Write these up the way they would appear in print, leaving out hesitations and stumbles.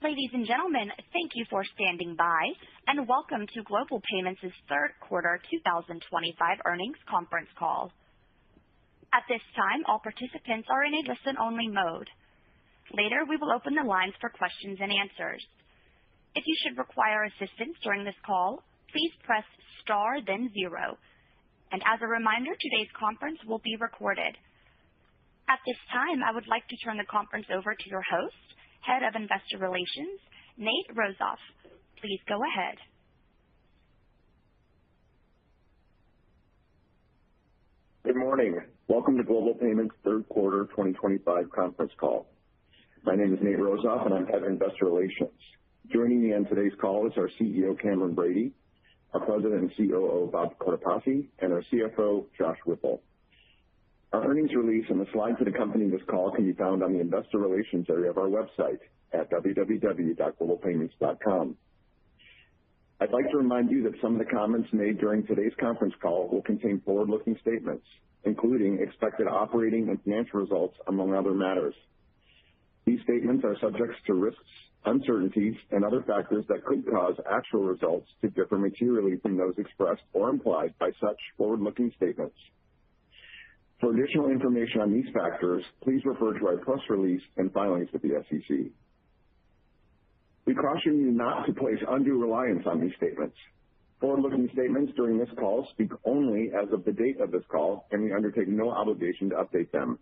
Ladies and gentlemen, thank you for standing by, and welcome to Global Payments' third quarter 2025 earnings conference call. At this time, all participants are in a listen-only mode. Later, we will open the lines for questions and answers. If you should require assistance during this call, please press star then 0. And as a reminder, today's conference will be recorded. At this time, I would like to turn the conference over to your host, Head of Investor Relations, Nate Rozof. Please go ahead. Good morning. Welcome to Global Payments' third quarter 2025 conference call. My name is Nate Rozof, and I'm Head of Investor Relations. Joining me on today's call is our CEO, Cameron Brady, our President and COO, Bob Cortopassi, and our CFO, Josh Whipple. Our earnings release and the slides that accompany this call can be found on the Investor Relations area of our website at www.globalpayments.com. I'd like to remind you that some of the comments made during today's conference call will contain forward-looking statements, including expected operating and financial results, among other matters. These statements are subject to risks, uncertainties, and other factors that could cause actual results to differ materially from those expressed or implied by such forward-looking statements. For additional information on these factors, please refer to our press release and filings with the SEC. We caution you not to place undue reliance on these statements. Forward-looking statements during this call speak only as of the date of this call, and we undertake no obligation to update them.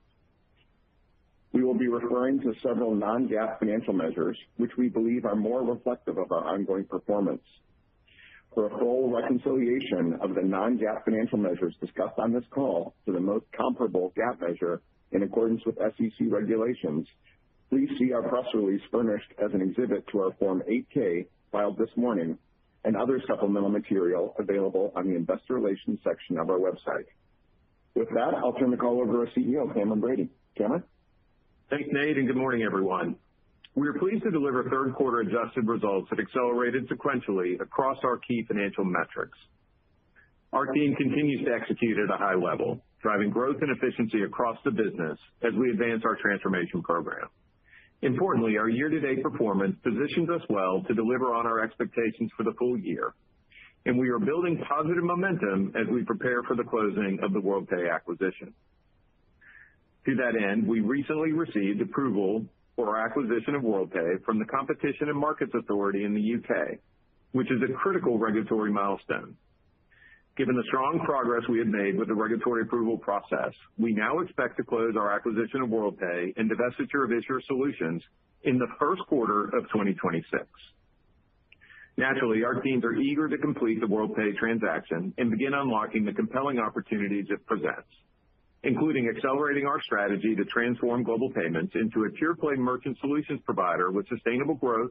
We will be referring to several non-GAAP financial measures, which we believe are more reflective of our ongoing performance. For a full reconciliation of the non-GAAP financial measures discussed on this call to the most comparable GAAP measure in accordance with SEC regulations, please see our press release furnished as an exhibit to our Form 8-K filed this morning and other supplemental material available on the Investor Relations section of our website. With that, I'll turn the call over to our CEO, Cameron Brady. Cameron? Thanks, Nate, and good morning, everyone. We are pleased to deliver third quarter adjusted results that accelerated sequentially across our key financial metrics. Our team continues to execute at a high level, driving growth and efficiency across the business as we advance our transformation program. Importantly, our year-to-date performance positions us well to deliver on our expectations for the full year, and we are building positive momentum as we prepare for the closing of the WorldPay acquisition. To that end, we recently received approval for our acquisition of WorldPay from the Competition and Markets Authority in the UK, which is a critical regulatory milestone. Given the strong progress we have made with the regulatory approval process, we now expect to close our acquisition of WorldPay and divestiture of Issuer Solutions in the first quarter of 2026. Naturally, our teams are eager to complete the WorldPay transaction and begin unlocking the compelling opportunities it presents, including accelerating our strategy to transform Global Payments into a pure-play merchant solutions provider with sustainable growth,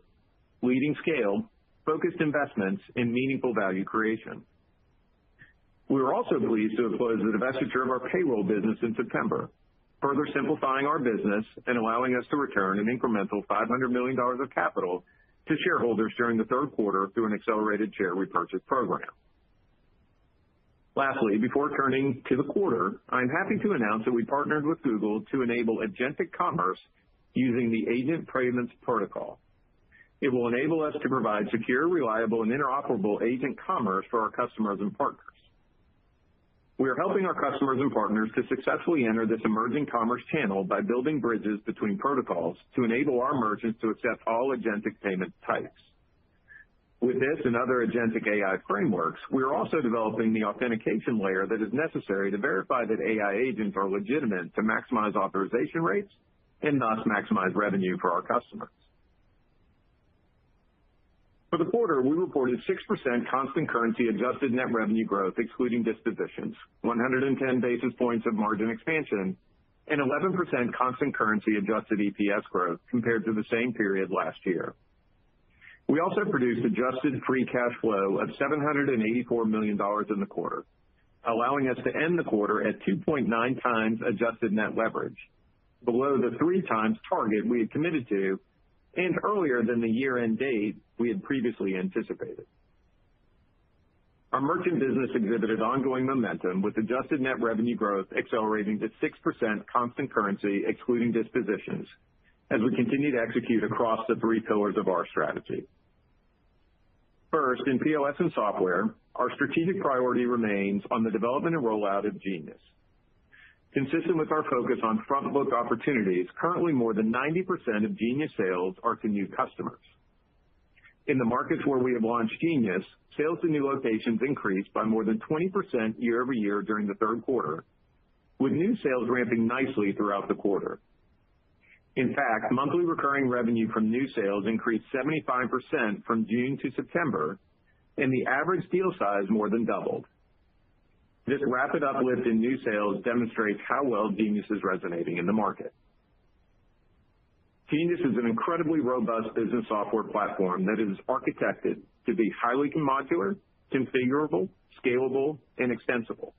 leading scale, focused investments, and meaningful value creation. We are also pleased to have closed the divestiture of our payroll business in September, further simplifying our business and allowing us to return an incremental $500 million of capital to shareholders during the third quarter through an accelerated share repurchase program. Lastly, before turning to the quarter, I'm happy to announce that we partnered with Google to enable agentic commerce using the Agent Payments Protocol. It will enable us to provide secure, reliable, and interoperable agent commerce for our customers and partners. We are helping our customers and partners to successfully enter this emerging commerce channel by building bridges between protocols to enable our merchants to accept all agentic payment types. With this and other agentic AI frameworks, we are also developing the authentication layer that is necessary to verify that AI agents are legitimate to maximize authorization rates and thus maximize revenue for our customers. For the quarter, we reported 6% constant currency adjusted net revenue growth excluding dispositions, 110 basis points of margin expansion, and 11% constant currency adjusted EPS growth compared to the same period last year. We also produced adjusted free cash flow of $784 million in the quarter, allowing us to end the quarter at 2.9 times adjusted net leverage, below the 3 times target we had committed to and earlier than the year-end date we had previously anticipated. Our merchant business exhibited ongoing momentum with adjusted net revenue growth accelerating to 6% constant currency excluding dispositions as we continue to execute across the three pillars of our strategy. First, in POS and software, our strategic priority remains on the development and rollout of Genius. Consistent with our focus on front book opportunities, currently more than 90% of Genius sales are to new customers. In the markets where we have launched Genius, sales to new locations increased by more than 20% year over year during the third quarter, with new sales ramping nicely throughout the quarter. In fact, monthly recurring revenue from new sales increased 75% from June to September, and the average deal size more than doubled. This rapid uplift in new sales demonstrates how well Genius is resonating in the market. Genius is an incredibly robust business software platform that is architected to be highly modular, configurable, scalable, and extensible.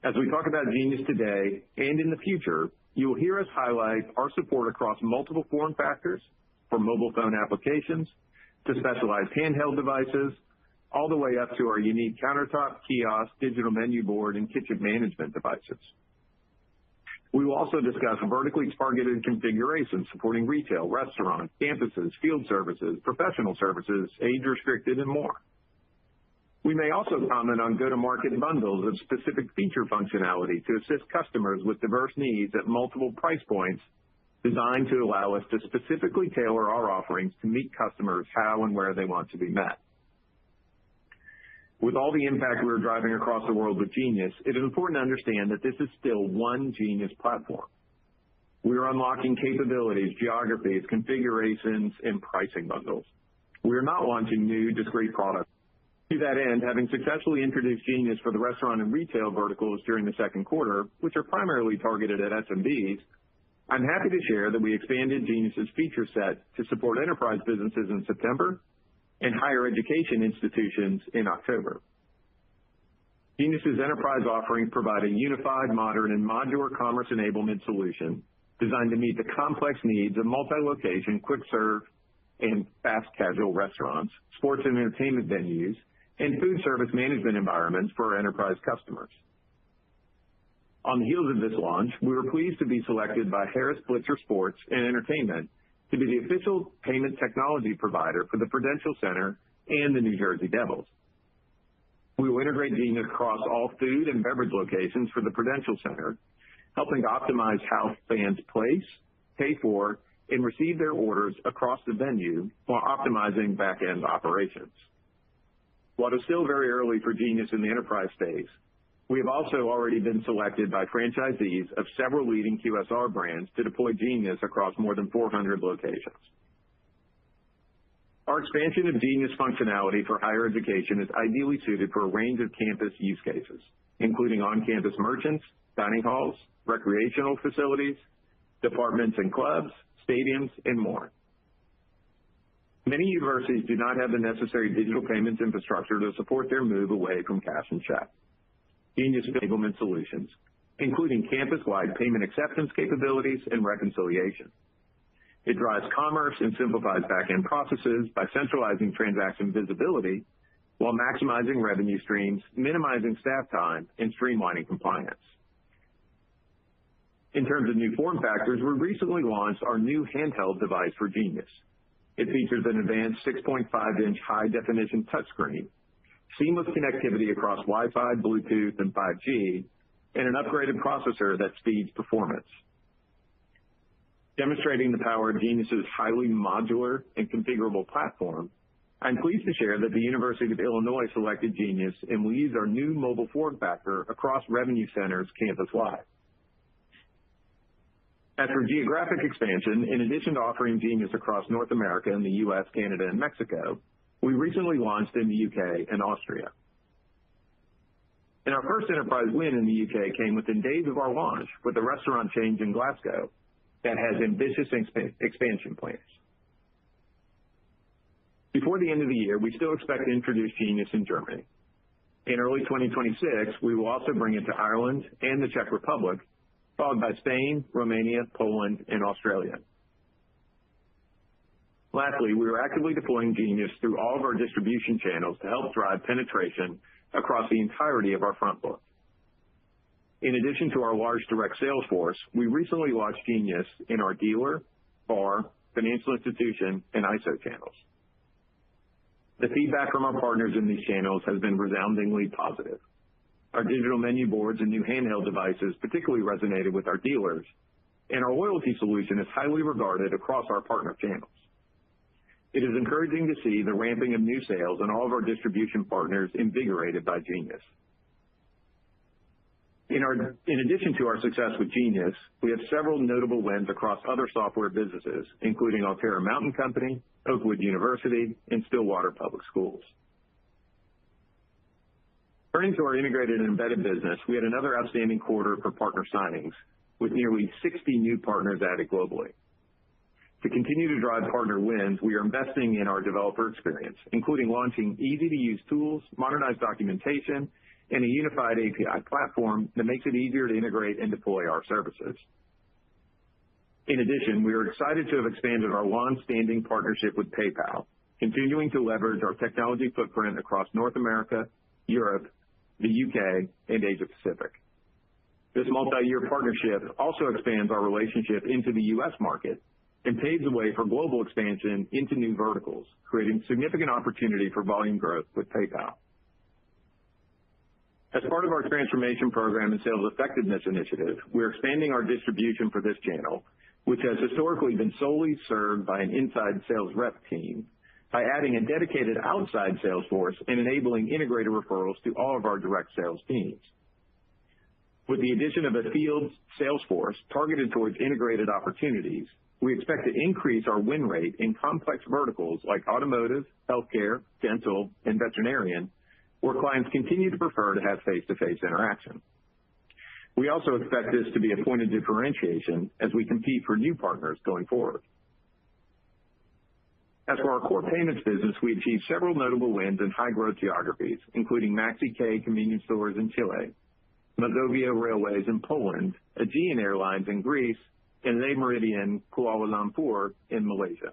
As we talk about Genius today and in the future, you will hear us highlight our support across multiple form factors, from mobile phone applications to specialized handheld devices, all the way up to our unique countertop, kiosk, digital menu board, and kitchen management devices. We will also discuss vertically targeted configurations supporting retail, restaurants, campuses, field services, professional services, age-restricted, and more. We may also comment on go-to-market bundles of specific feature functionality to assist customers with diverse needs at multiple price points, designed to allow us to specifically tailor our offerings to meet customers how and where they want to be met. With all the impact we are driving across the world with Genius, it is important to understand that this is still one Genius platform. We are unlocking capabilities, geographies, configurations, and pricing bundles. We are not launching new, discrete products. To that end, having successfully introduced Genius for the restaurant and retail verticals during the second quarter, which are primarily targeted at SMBs, I'm happy to share that we expanded Genius's feature set to support enterprise businesses in September and higher education institutions in October. Genius's enterprise offerings provide a unified, modern, and modular commerce enablement solution designed to meet the complex needs of multi-location, quick-serve, and fast-casual restaurants, sports and entertainment venues, and food service management environments for our enterprise customers. On the heels of this launch, we were pleased to be selected by Harris Blitzer Sports and Entertainment to be the official payment technology provider for the Prudential Center and the New Jersey Devils. We will integrate Genius across all food and beverage locations for the Prudential Center, helping to optimize how fans place, pay for, and receive their orders across the venue while optimizing back-end operations. While it's still very early for Genius in the enterprise space, we have also already been selected by franchisees of several leading QSR brands to deploy Genius across more than 400 locations. Our expansion of Genius functionality for higher education is ideally suited for a range of campus use cases, including on-campus merchants, dining halls, recreational facilities, departments and clubs, stadiums, and more. Many universities do not have the necessary digital payments infrastructure to support their move away from cash and check. Genius enablement solutions, including campus-wide payment acceptance capabilities and reconciliation. It drives commerce and simplifies back-end processes by centralizing transaction visibility while maximizing revenue streams, minimizing staff time, and streamlining compliance. In terms of new form factors, we recently launched our new handheld device for Genius. It features an advanced 6.5-inch high-definition touchscreen, seamless connectivity across Wi-Fi, Bluetooth, and 5G, and an upgraded processor that speeds performance. Demonstrating the power of Genius's highly modular and configurable platform, I'm pleased to share that the University of Illinois selected Genius and will use our new mobile form factor across revenue centers campus-wide. As for geographic expansion, in addition to offering Genius across North America and the U.S., Canada, and Mexico, we recently launched in the UK and Austria. And our first enterprise win in the UK came within days of our launch with a restaurant chain in Glasgow that has ambitious expansion plans. Before the end of the year, we still expect to introduce Genius in Germany. In early 2026, we will also bring it to Ireland and the Czech Republic, followed by Spain, Romania, Poland, and Australia. Lastly, we are actively deploying Genius through all of our distribution channels to help drive penetration across the entirety of our front book. In addition to our large direct sales force, we recently launched Genius in our dealer, bar, financial institution, and ISO channels. The feedback from our partners in these channels has been resoundingly positive. Our digital menu boards and new handheld devices particularly resonated with our dealers, and our loyalty solution is highly regarded across our partner channels. It is encouraging to see the ramping of new sales and all of our distribution partners invigorated by Genius. In addition to our success with Genius, we have several notable wins across other software businesses, including Alterra Mountain Company, Oakwood University, and Stillwater Public Schools. Turning to our integrated and embedded business, we had another outstanding quarter for partner signings, with nearly 60 new partners added globally. To continue to drive partner wins, we are investing in our developer experience, including launching easy-to-use tools, modernized documentation, and a unified API platform that makes it easier to integrate and deploy our services. In addition, we are excited to have expanded our long-standing partnership with PayPal, continuing to leverage our technology footprint across North America, Europe, the UK, and Asia Pacific. This multi-year partnership also expands our relationship into the U.S. market and paves the way for global expansion into new verticals, creating significant opportunity for volume growth with PayPal. As part of our transformation program and sales effectiveness initiative, we're expanding our distribution for this channel, which has historically been solely served by an inside sales rep team, by adding a dedicated outside sales force and enabling integrated referrals to all of our direct sales teams. With the addition of a field sales force targeted towards integrated opportunities, we expect to increase our win rate in complex verticals like automotive, healthcare, dental, and veterinarian, where clients continue to prefer to have face-to-face interaction. We also expect this to be a point of differentiation as we compete for new partners going forward. As for our core payments business, we achieved several notable wins in high-growth geographies, including Maxi K convenience stores in Chile, Mazovia Railways in Poland, Aegean Airlines in Greece, and Le Méridien Kuala Lumpur in Malaysia.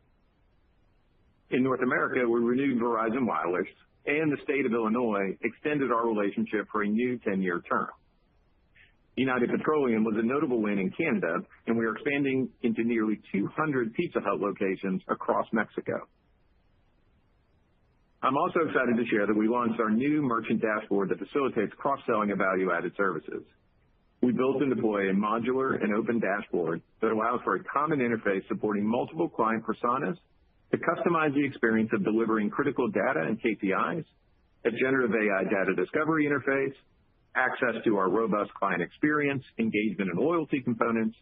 In North America, we renewed Verizon Wireless, and the state of Illinois extended our relationship for a new 10-year term. United Petroleum was a notable win in Canada, and we are expanding into nearly 200 Pizza Hut locations across Mexico. I'm also excited to share that we launched our new merchant dashboard that facilitates cross-selling of value-added services. We built and deploy a modular and open dashboard that allows for a common interface supporting multiple client personas to customize the experience of delivering critical data and KPIs, a generative AI data discovery interface, access to our robust client experience, engagement and loyalty components,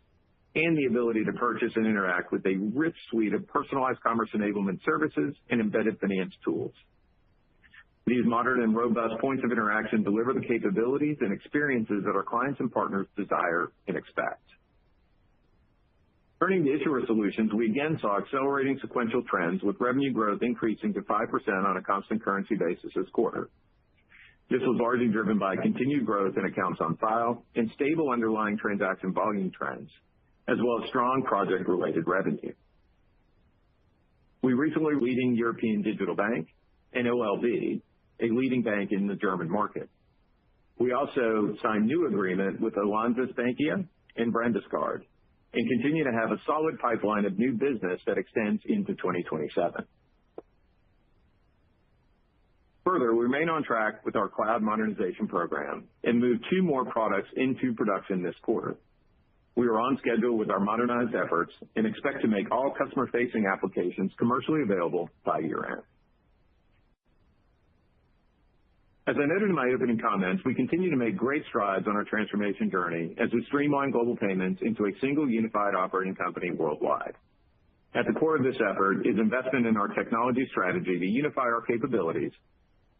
and the ability to purchase and interact with a rich suite of personalized commerce enablement services and embedded finance tools. These modern and robust points of interaction deliver the capabilities and experiences that our clients and partners desire and expect. Turning to issuer solutions, we again saw accelerating sequential trends with revenue growth increasing to 5% on a constant currency basis this quarter. This was largely driven by continued growth in accounts on file and stable underlying transaction volume trends, as well as strong project-related revenue. We recently leading European Digital Bank and OLB, a leading bank in the German market. We also signed new agreement with Landesbankia and Bundescard, and continue to have a solid pipeline of new business that extends into 2027. Further, we remain on track with our cloud modernization program and moved 2 more products into production this quarter. We are on schedule with our modernized efforts and expect to make all customer-facing applications commercially available by year-end. As I noted in my opening comments, we continue to make great strides on our transformation journey as we streamline global payments into a single unified operating company worldwide. At the core of this effort is investment in our technology strategy to unify our capabilities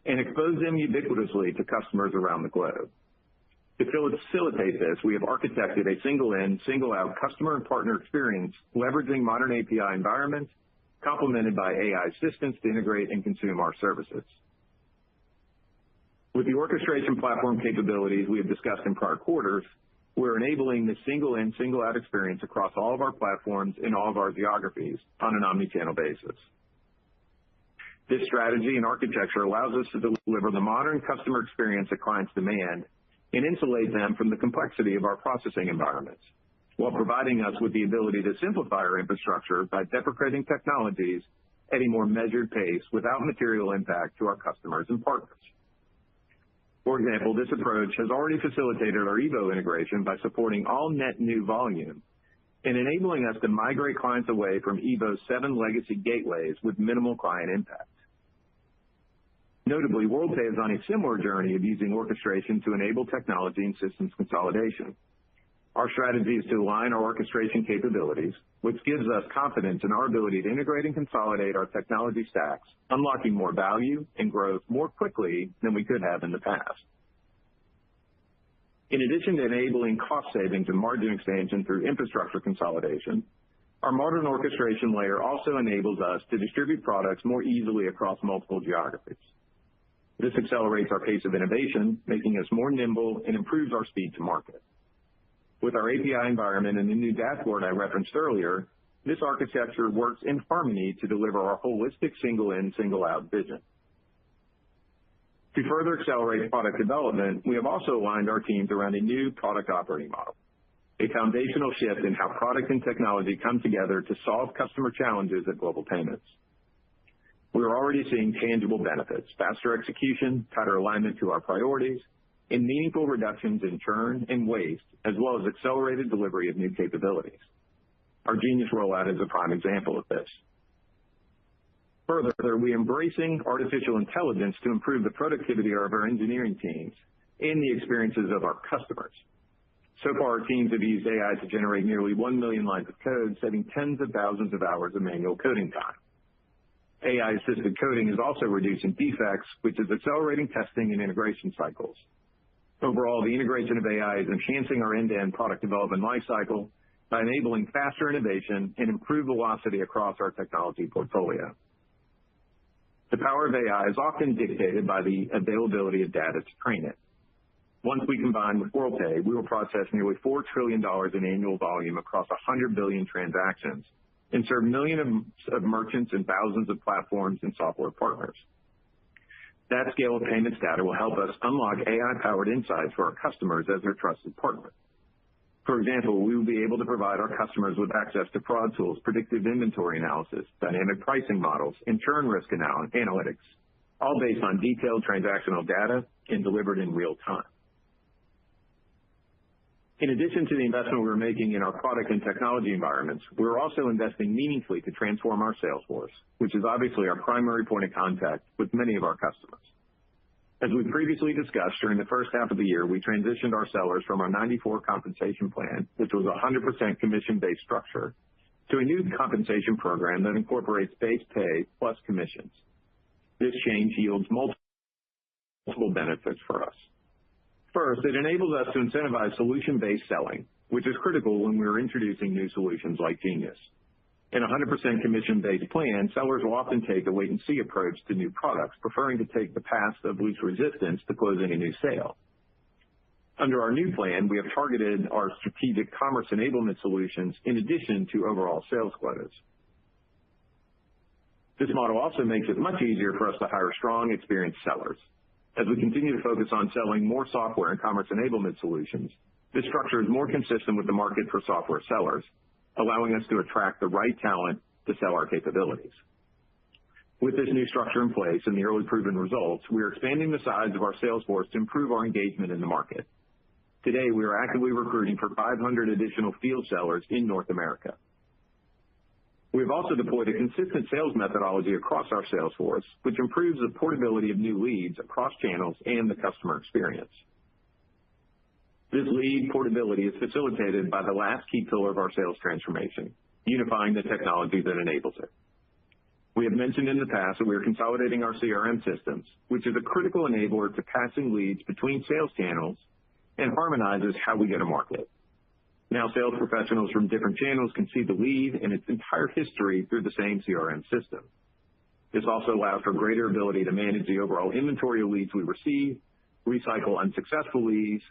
and expose them ubiquitously to customers around the globe. To facilitate this, we have architected a single-in, single-out customer and partner experience, leveraging modern API environments, complemented by AI assistants to integrate and consume our services. With the orchestration platform capabilities we have discussed in prior quarters, we're enabling the single-in, single-out experience across all of our platforms in all of our geographies on an omni-channel basis. This strategy and architecture allows us to deliver the modern customer experience that clients demand and insulate them from the complexity of our processing environments. while providing us with the ability to simplify our infrastructure by deprecating technologies at a more measured pace without material impact to our customers and partners. For example, this approach has already facilitated our EVO integration by supporting all net new volume and enabling us to migrate clients away from EVO's 7 legacy gateways with minimal client impact. Notably, Worldpay is on a similar journey of using orchestration to enable technology and systems consolidation. Our strategy is to align our orchestration capabilities, which gives us confidence in our ability to integrate and consolidate our technology stacks, unlocking more value and growth more quickly than we could have in the past. In addition to enabling cost savings and margin expansion through infrastructure consolidation, our modern orchestration layer also enables us to distribute products more easily across multiple geographies. This accelerates our pace of innovation, making us more nimble and improves our speed to market. With our API environment and the new dashboard I referenced earlier, this architecture works in harmony to deliver our holistic single-in, single-out vision. To further accelerate product development, we have also aligned our teams around a new product operating model, a foundational shift in how product and technology come together to solve customer challenges at Global Payments. We are already seeing tangible benefits, faster execution, tighter alignment to our priorities, and meaningful reductions in churn and waste, as well as accelerated delivery of new capabilities. Our Genius rollout is a prime example of this. Further, we are embracing artificial intelligence to improve the productivity of our engineering teams and the experiences of our customers. So far, our teams have used AI to generate nearly 1 million lines of code, saving tens of thousands of hours of manual coding time. AI-assisted coding is also reducing defects, which is accelerating testing and integration cycles. Overall, the integration of AI is enhancing our end-to-end product development lifecycle by enabling faster innovation and improved velocity across our technology portfolio. The power of AI is often dictated by the availability of data to train it. Once we combine with Worldpay, we will process nearly $4 trillion in annual volume across 100 billion transactions and serve millions of merchants and thousands of platforms and software partners. That scale of payments data will help us unlock AI-powered insights for our customers as their trusted partner. For example, we will be able to provide our customers with access to fraud tools, predictive inventory analysis, dynamic pricing models, and churn risk analytics, all based on detailed transactional data and delivered in real time. In addition to the investment we're making in our product and technology environments, we're also investing meaningfully to transform our sales force, which is obviously our primary point of contact with many of our customers. As we previously discussed, during the first half of the year, we transitioned our sellers from our 94 compensation plan, which was a 100% commission-based structure, to a new compensation program that incorporates base pay plus commissions. This change yields multiple benefits for us. First, it enables us to incentivize solution-based selling, which is critical when we're introducing new solutions like Genius. In a 100% commission-based plan, sellers will often take a wait-and-see approach to new products, preferring to take the path of least resistance to closing a new sale. Under our new plan, we have targeted our strategic commerce enablement solutions in addition to overall sales quotas. This model also makes it much easier for us to hire strong, experienced sellers. As we continue to focus on selling more software and commerce enablement solutions, this structure is more consistent with the market for software sellers, allowing us to attract the right talent to sell our capabilities. With this new structure in place and the early proven results, we are expanding the size of our sales force to improve our engagement in the market. Today, we are actively recruiting for 500 additional field sellers in North America. We've also deployed a consistent sales methodology across our sales force, which improves the portability of new leads across channels and the customer experience. This lead portability is facilitated by the last key pillar of our sales transformation, unifying the technology that enables it. We have mentioned in the past that we are consolidating our CRM systems, which is a critical enabler to passing leads between sales channels and harmonizes how we go to market. Now sales professionals from different channels can see the lead and its entire history through the same CRM system. This also allows for greater ability to manage the overall inventory of leads we receive, recycle unsuccessful leads,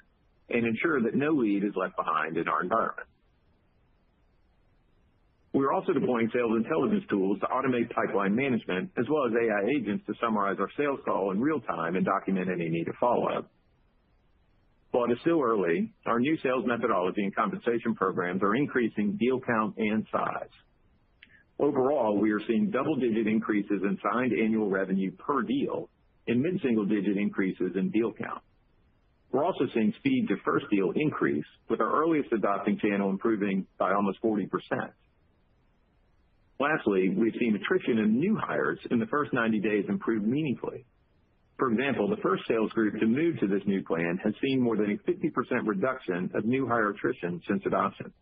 and ensure that no lead is left behind in our environment. We are also deploying sales intelligence tools to automate pipeline management, as well as AI agents to summarize our sales call in real time and document any need to follow up. While it is still early, our new sales methodology and compensation programs are increasing deal count and size. Overall, we are seeing double-digit increases in signed annual revenue per deal and mid-single-digit increases in deal count. We're also seeing speed to first deal increase, with our earliest adopting channel improving by almost 40%. Lastly, we've seen attrition in new hires in the first 90 days improve meaningfully. For example, the first sales group to move to this new plan has seen more than a 50% reduction of new hire attrition since adoption.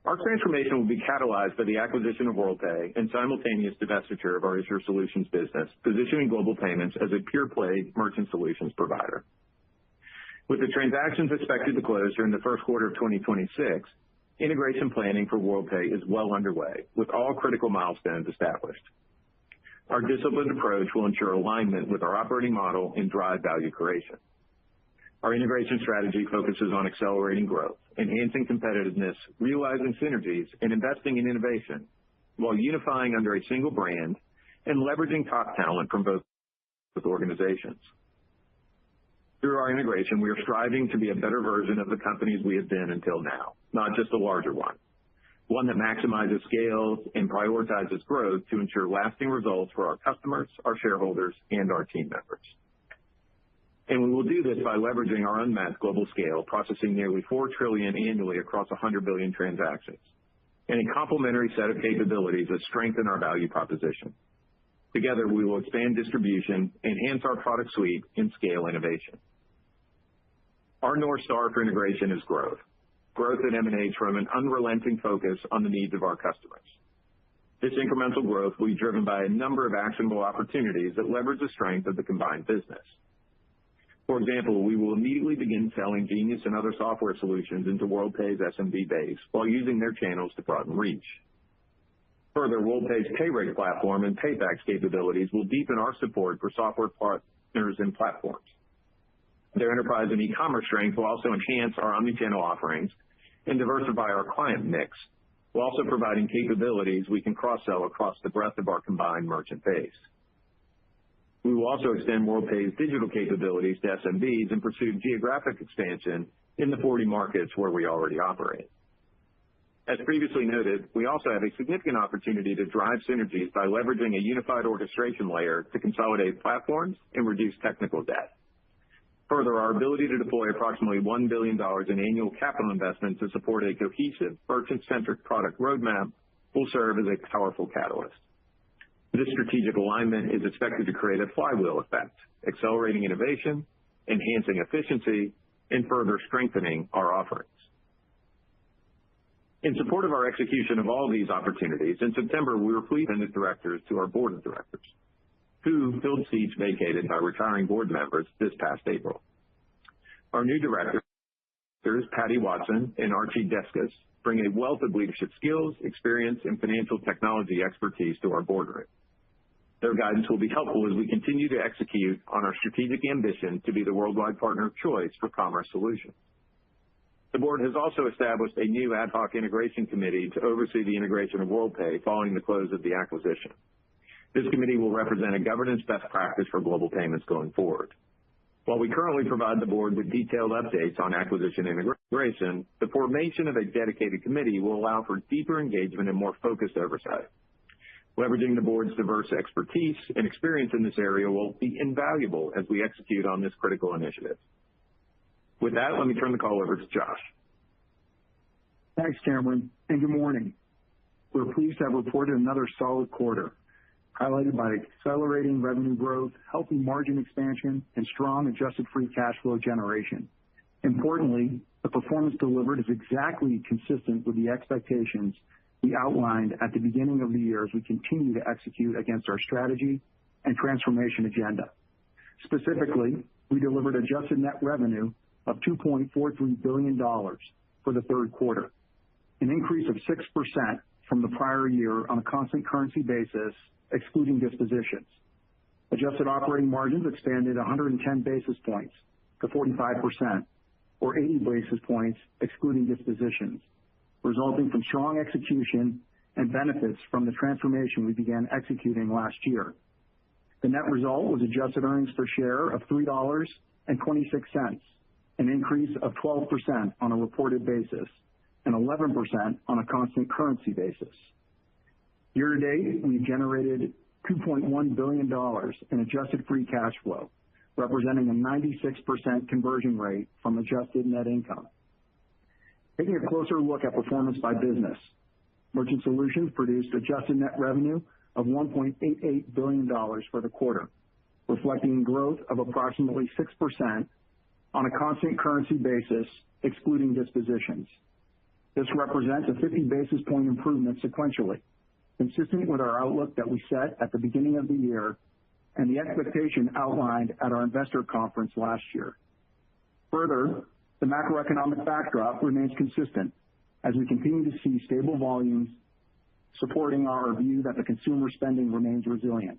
Our transformation will be catalyzed by the acquisition of WorldPay and simultaneous divestiture of our Issuer Solutions business, positioning Global Payments as a pure-play merchant solutions provider. With the transactions expected to close during the first quarter of 2026, integration planning for WorldPay is well underway, with all critical milestones established. Our disciplined approach will ensure alignment with our operating model and drive value creation. Our integration strategy focuses on accelerating growth, enhancing competitiveness, realizing synergies, and investing in innovation, while unifying under a single brand and leveraging top talent from both organizations. Through our integration, we are striving to be a better version of the companies we have been until now, not just a larger one that maximizes scale and prioritizes growth to ensure lasting results for our customers, our shareholders, and our team members. And we will do this by leveraging our unmatched global scale, processing nearly $4 trillion annually across 100 billion transactions, and a complementary set of capabilities that strengthen our value proposition. Together, we will expand distribution, enhance our product suite, and scale innovation. Our North Star for integration is growth. Growth that emanates from an unrelenting focus on the needs of our customers. This incremental growth will be driven by a number of actionable opportunities that leverage the strength of the combined business. For example, we will immediately begin selling Genius and other software solutions into WorldPay's SMB base while using their channels to broaden reach. Further, WorldPay's PayRate platform and Paybacks capabilities will deepen our support for software partners and platforms. Their enterprise and e-commerce strength will also enhance our omnichannel offerings and diversify our client mix, while also providing capabilities we can cross-sell across the breadth of our combined merchant base. We will also extend WorldPay's digital capabilities to SMBs and pursue geographic expansion in the 40 markets where we already operate. As previously noted, we also have a significant opportunity to drive synergies by leveraging a unified orchestration layer to consolidate platforms and reduce technical debt. Further, our ability to deploy approximately $1 billion in annual capital investment to support a cohesive, merchant-centric product roadmap will serve as a powerful catalyst. This strategic alignment is expected to create a flywheel effect, accelerating innovation, enhancing efficiency, and further strengthening our offerings. In support of our execution of all these opportunities, in September, we were pleased to appoint directors to our board of directors, who filled seats vacated by retiring board members this past April. Our new directors, Patty Watson and Archie Deskus, bring a wealth of leadership skills, experience, and financial technology expertise to our boardroom. Their guidance will be helpful as we continue to execute on our strategic ambition to be the worldwide partner of choice for commerce solutions. The board has also established a new ad hoc integration committee to oversee the integration of WorldPay following the close of the acquisition. This committee will represent a governance best practice for Global Payments going forward. While we currently provide the board with detailed updates on acquisition integration, the formation of a dedicated committee will allow for deeper engagement and more focused oversight. Leveraging the board's diverse expertise and experience in this area will be invaluable as we execute on this critical initiative. With that, let me turn the call over to Josh. Thanks, Cameron, and good morning. We're pleased to have reported another solid quarter, highlighted by accelerating revenue growth, healthy margin expansion, and strong adjusted free cash flow generation. Importantly, the performance delivered is exactly consistent with the expectations we outlined at the beginning of the year as we continue to execute against our strategy and transformation agenda. Specifically, we delivered adjusted net revenue of $2.43 billion for the third quarter, an increase of 6% from the prior year on a constant currency basis, excluding dispositions. Adjusted operating margins expanded 110 basis points to 45%, or 80 basis points excluding dispositions, resulting from strong execution and benefits from the transformation we began executing last year. The net result was adjusted earnings per share of $3.26, an increase of 12% on a reported basis and 11% on a constant currency basis. Year to date, we've generated $2.1 billion in adjusted free cash flow, representing a 96% conversion rate from adjusted net income. Taking a closer look at performance by business, Merchant Solutions produced adjusted net revenue of $1.88 billion for the quarter, reflecting growth of approximately 6% on a constant currency basis, excluding dispositions. This represents a 50 basis point improvement sequentially, consistent with our outlook that we set at the beginning of the year and the expectation outlined at our investor conference last year. Further, the macroeconomic backdrop remains consistent as we continue to see stable volumes, supporting our view that the consumer spending remains resilient.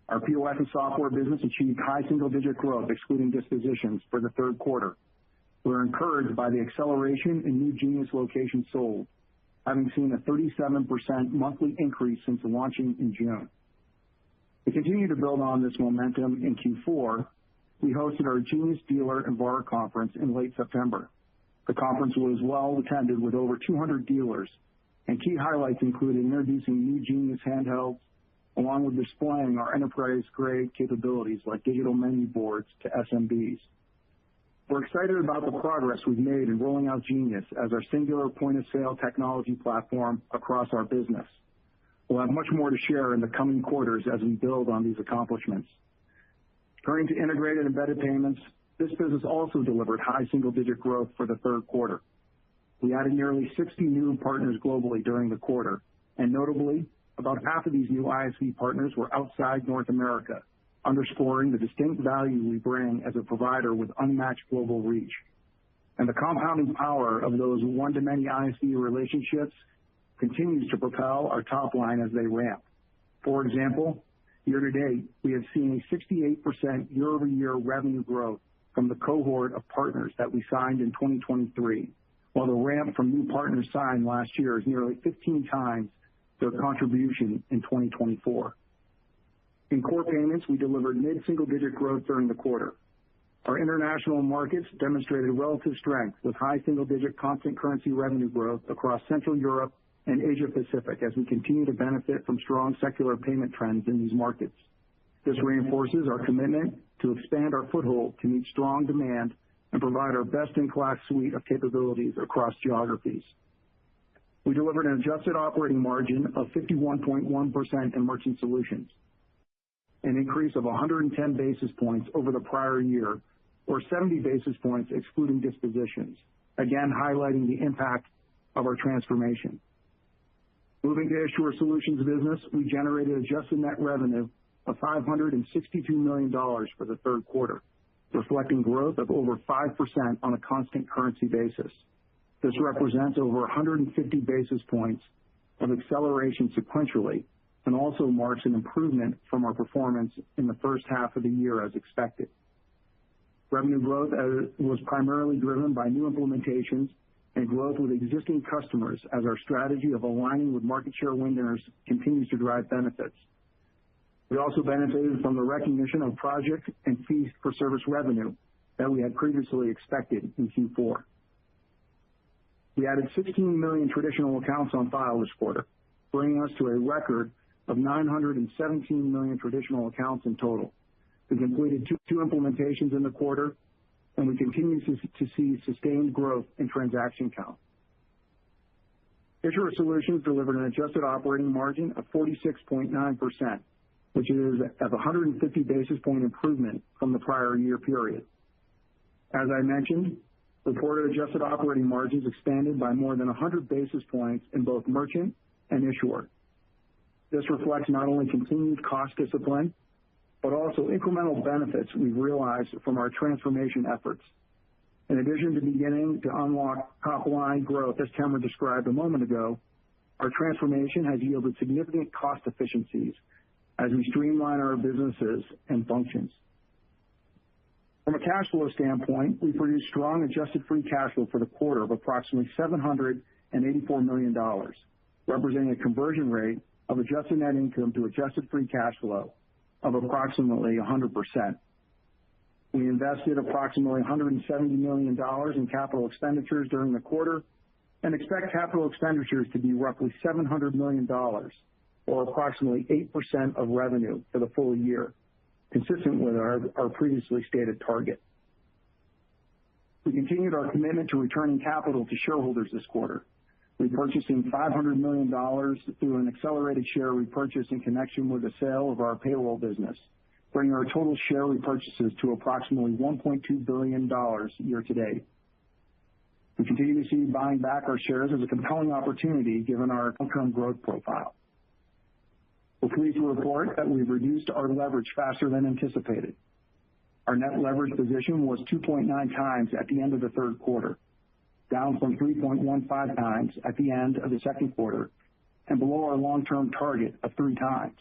Our POS and software business achieved high single-digit growth, excluding dispositions, for the third quarter. We're encouraged by the acceleration in new Genius locations sold, having seen a 37% monthly increase since launching in June. To continue to build on this momentum in Q4, we hosted our Genius Dealer and VAR conference in late September. The conference was well attended with over 200 dealers, and key highlights included introducing new Genius handhelds, along with displaying our enterprise-grade capabilities like digital menu boards to SMBs. We're excited about the progress we've made in rolling out Genius as our singular point-of-sale technology platform across our business. We'll have much more to share in the coming quarters as we build on these accomplishments. Turning to integrated embedded payments, this business also delivered high single-digit growth for the third quarter. We added nearly 60 new partners globally during the quarter, and notably, about half of these new ISV partners were outside North America, underscoring the distinct value we bring as a provider with unmatched global reach. And the compounding power of those one-to-many ISV relationships continues to propel our top line as they ramp. For example, year to date, we have seen a 68% year-over-year revenue growth from the cohort of partners that we signed in 2023, while the ramp from new partners signed last year is nearly 15 times their contribution in 2024. In core payments, we delivered mid-single-digit growth during the quarter. Our international markets demonstrated relative strength with high single-digit constant currency revenue growth across Central Europe and Asia Pacific as we continue to benefit from strong secular payment trends in these markets. This reinforces our commitment to expand our foothold to meet strong demand and provide our best-in-class suite of capabilities across geographies. We delivered an adjusted operating margin of 51.1% in Merchant Solutions, an increase of 110 basis points over the prior year, or 70 basis points excluding dispositions, again highlighting the impact of our transformation. Moving to Issuer Solutions business, we generated adjusted net revenue of $562 million for the third quarter, reflecting growth of over 5% on a constant currency basis. This represents over 150 basis points of acceleration sequentially and also marks an improvement from our performance in the first half of the year as expected. Revenue growth was primarily driven by new implementations and growth with existing customers as our strategy of aligning with market share winners continues to drive benefits. We also benefited from the recognition of project and fee-for-service revenue that we had previously expected in Q4. We added 16 million traditional accounts on file this quarter, bringing us to a record of 917 million traditional accounts in total. We completed two implementations in the quarter, and we continue to see sustained growth in transaction count. Issuer Solutions delivered an adjusted operating margin of 46.9%, which is a 150 basis point improvement from the prior year period. As I mentioned, reported adjusted operating margins expanded by more than 100 basis points in both Merchant and Issuer. This reflects not only continued cost discipline, but also incremental benefits we've realized from our transformation efforts. In addition to beginning to unlock top-line growth, as Cameron described a moment ago, our transformation has yielded significant cost efficiencies as we streamline our businesses and functions. From a cash flow standpoint, we produced strong adjusted free cash flow for the quarter of approximately $784 million, representing a conversion rate of adjusted net income to adjusted free cash flow of approximately 100%. We invested approximately $170 million in capital expenditures during the quarter and expect capital expenditures to be roughly $700 million, or approximately 8% of revenue for the full year, consistent with our previously stated target. We continued our commitment to returning capital to shareholders this quarter, repurchasing $500 million through an accelerated share repurchase in connection with the sale of our payroll business, bringing our total share repurchases to approximately $1.2 billion year to date. We continue to see buying back our shares as a compelling opportunity given our long-term growth profile. We're pleased to report that we've reduced our leverage faster than anticipated. Our net leverage position was 2.9 times at the end of the third quarter, down from 3.15 times at the end of the second quarter, and below our long-term target of 3 times.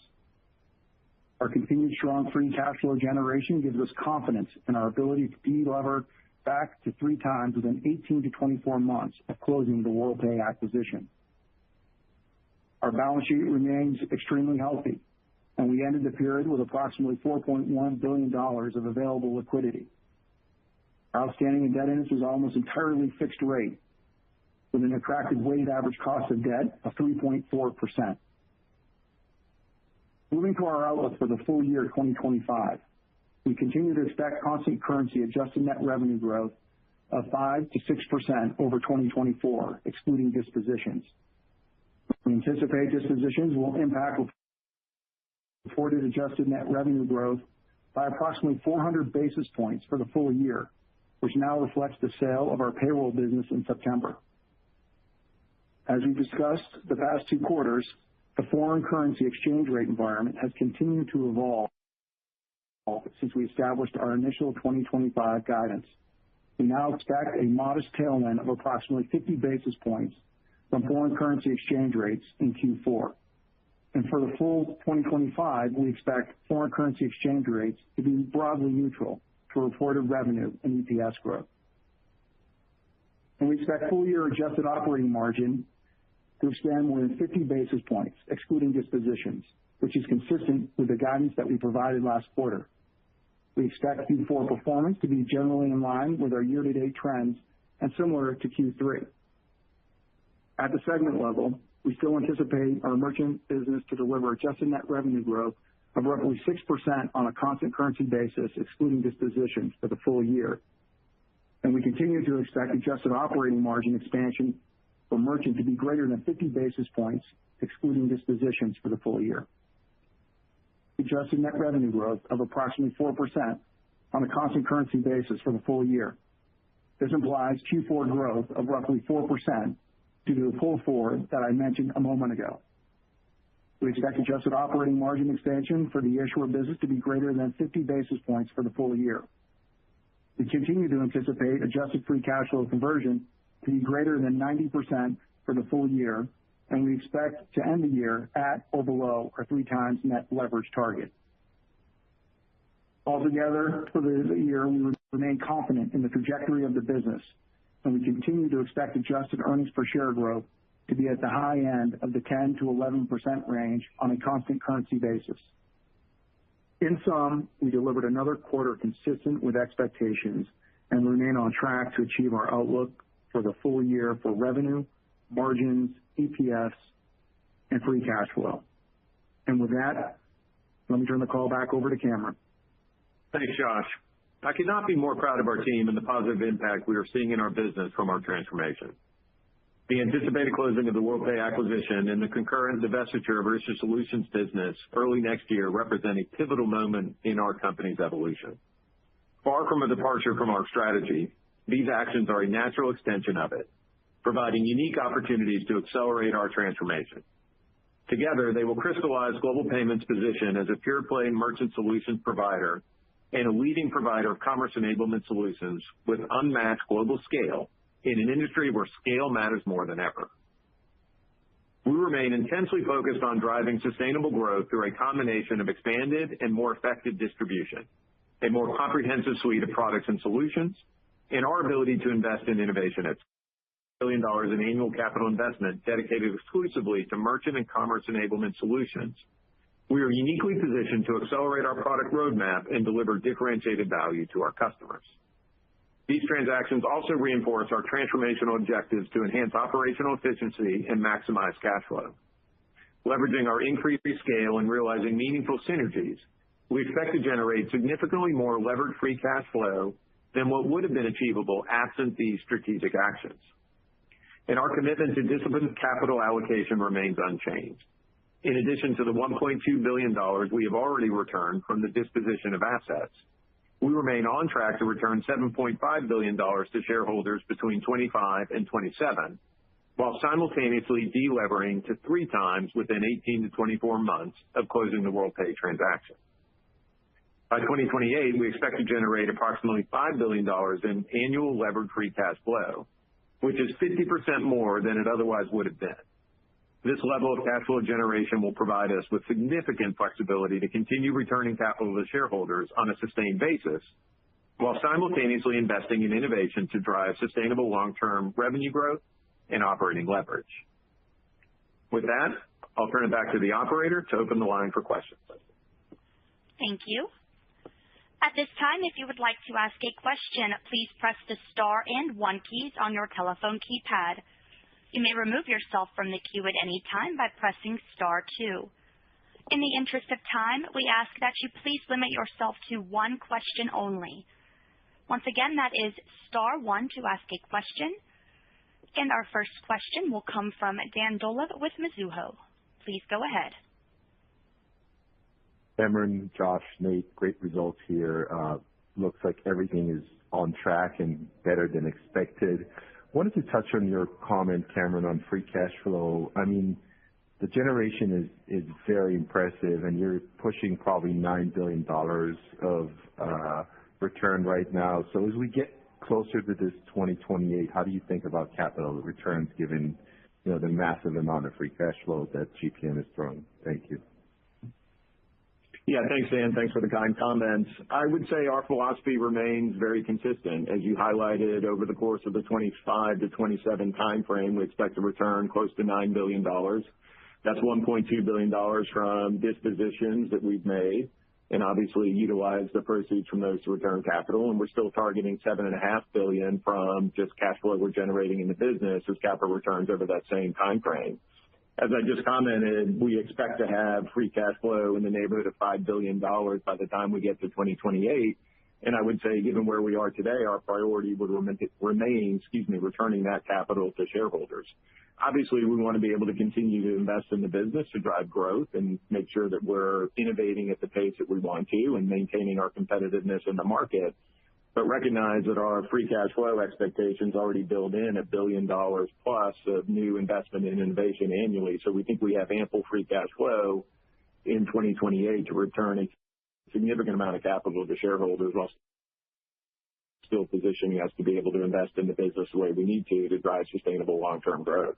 Our continued strong free cash flow generation gives us confidence in our ability to de-lever back to 3 times within 18 to 24 months of closing the Worldpay acquisition. Our balance sheet remains extremely healthy, and we ended the period with approximately $4.1 billion of available liquidity. Our outstanding indebtedness is almost entirely fixed rate, with an attractive weighted average cost of debt of 3.4%. Moving to our outlook for the full year 2025, we continue to expect constant currency adjusted net revenue growth of 5 to 6% over 2024, excluding dispositions. We anticipate dispositions will impact reported adjusted net revenue growth by approximately 400 basis points for the full year, which now reflects the sale of our payroll business in September. As we discussed the past 2 quarters, the foreign currency exchange rate environment has continued to evolve since we established our initial 2025 guidance. We now expect a modest tailwind of approximately 50 basis points from foreign currency exchange rates in Q4. And for the full 2025, we expect foreign currency exchange rates to be broadly neutral to reported revenue and EPS growth. And we expect full year adjusted operating margin to expand more than 50 basis points, excluding dispositions, which is consistent with the guidance that we provided last quarter. We expect Q4 performance to be generally in line with our year-to-date trends and similar to Q3. At the segment level, we still anticipate our merchant business to deliver adjusted net revenue growth of roughly 6% on a constant currency basis, excluding dispositions for the full year. And we continue to expect adjusted operating margin expansion for merchant to be greater than 50 basis points, excluding dispositions for the full year. Adjusted net revenue growth of approximately 4% on a constant currency basis for the full year. This implies Q4 growth of roughly 4% due to the pull forward that I mentioned a moment ago. We expect adjusted operating margin expansion for the issuer business to be greater than 50 basis points for the full year. We continue to anticipate adjusted free cash flow conversion to be greater than 90% for the full year, and we expect to end the year at or below our 3 times net leverage target. Altogether, for the year, we remain confident in the trajectory of the business, and we continue to expect adjusted earnings per share growth to be at the high end of the 10 to 11% range on a constant currency basis. In sum, we delivered another quarter consistent with expectations and remain on track to achieve our outlook for the full year for revenue, margins, EPS, and free cash flow. And with that, let me turn the call back over to Cameron. Thanks, Josh. I could not be more proud of our team and the positive impact we are seeing in our business from our transformation. The anticipated closing of the Worldpay acquisition and the concurrent divestiture of our Issuer Solutions business early next year represent a pivotal moment in our company's evolution. Far from a departure from our strategy, these actions are a natural extension of it, providing unique opportunities to accelerate our transformation. Together, they will crystallize Global Payments' position as a pure-play merchant solutions provider and a leading provider of commerce enablement solutions with unmatched global scale in an industry where scale matters more than ever. We remain intensely focused on driving sustainable growth through a combination of expanded and more effective distribution, a more comprehensive suite of products and solutions, and our ability to invest in innovation at $1 billion in annual capital investment dedicated exclusively to merchant and commerce enablement solutions, We are uniquely positioned to accelerate our product roadmap and deliver differentiated value to our customers. These transactions also reinforce our transformational objectives to enhance operational efficiency and maximize cash flow. Leveraging our increased scale and realizing meaningful synergies, we expect to generate significantly more levered free cash flow than what would have been achievable absent these strategic actions. And our commitment to disciplined capital allocation remains unchanged. In addition to the $1.2 billion we have already returned from the disposition of assets, we remain on track to return $7.5 billion to shareholders between 25 and 27, while simultaneously delevering to 3 times within 18 to 24 months of closing the WorldPay transaction. By 2028, we expect to generate approximately $5 billion in annual levered free cash flow, which is 50% more than it otherwise would have been. This level of cash flow generation will provide us with significant flexibility to continue returning capital to shareholders on a sustained basis, while simultaneously investing in innovation to drive sustainable long-term revenue growth and operating leverage. With that, I'll turn it back to the operator to open the line for questions. Thank you. At this time, if you would like to ask a question, please press the star and 1 keys on your telephone keypad. You may remove yourself from the queue at any time by pressing star 2. In the interest of time, we ask that you please limit yourself to 1 question only. Once again, that is star 1 to ask a question. And our first question will come from Dan Dolev with Mizuho. Please go ahead. Cameron, Josh, Nate, great results here. Looks like everything is on track and better than expected. Wanted to touch on your comment, Cameron, on free cash flow. I mean, the generation is very impressive, and you're pushing probably $9 billion of return right now. So as we get closer to this 2028, how do you think about capital returns given the massive amount of free cash flow that GPN is throwing? Thank you. Yeah, thanks, Dan. Thanks for the kind comments. I would say our philosophy remains very consistent. As you highlighted, over the course of the 25 to 27 timeframe, we expect to return close to $9 billion. That's $1.2 billion from dispositions that we've made, and obviously utilize the proceeds from those to return capital. And we're still targeting $7.5 billion from just cash flow we're generating in the business as capital returns over that same timeframe. As I just commented, we expect to have free cash flow in the neighborhood of $5 billion by the time we get to 2028. And I would say, given where we are today, our priority would remain returning that capital to shareholders. Obviously, we want to be able to continue to invest in the business to drive growth and make sure that we're innovating at the pace that we want to and maintaining our competitiveness in the market. But recognize that our free cash flow expectations already build in $1 billion plus of new investment in innovation annually. So we think we have ample free cash flow in 2028 to return a significant amount of capital to shareholders while still positioning us to be able to invest in the business the way we need to drive sustainable long-term growth.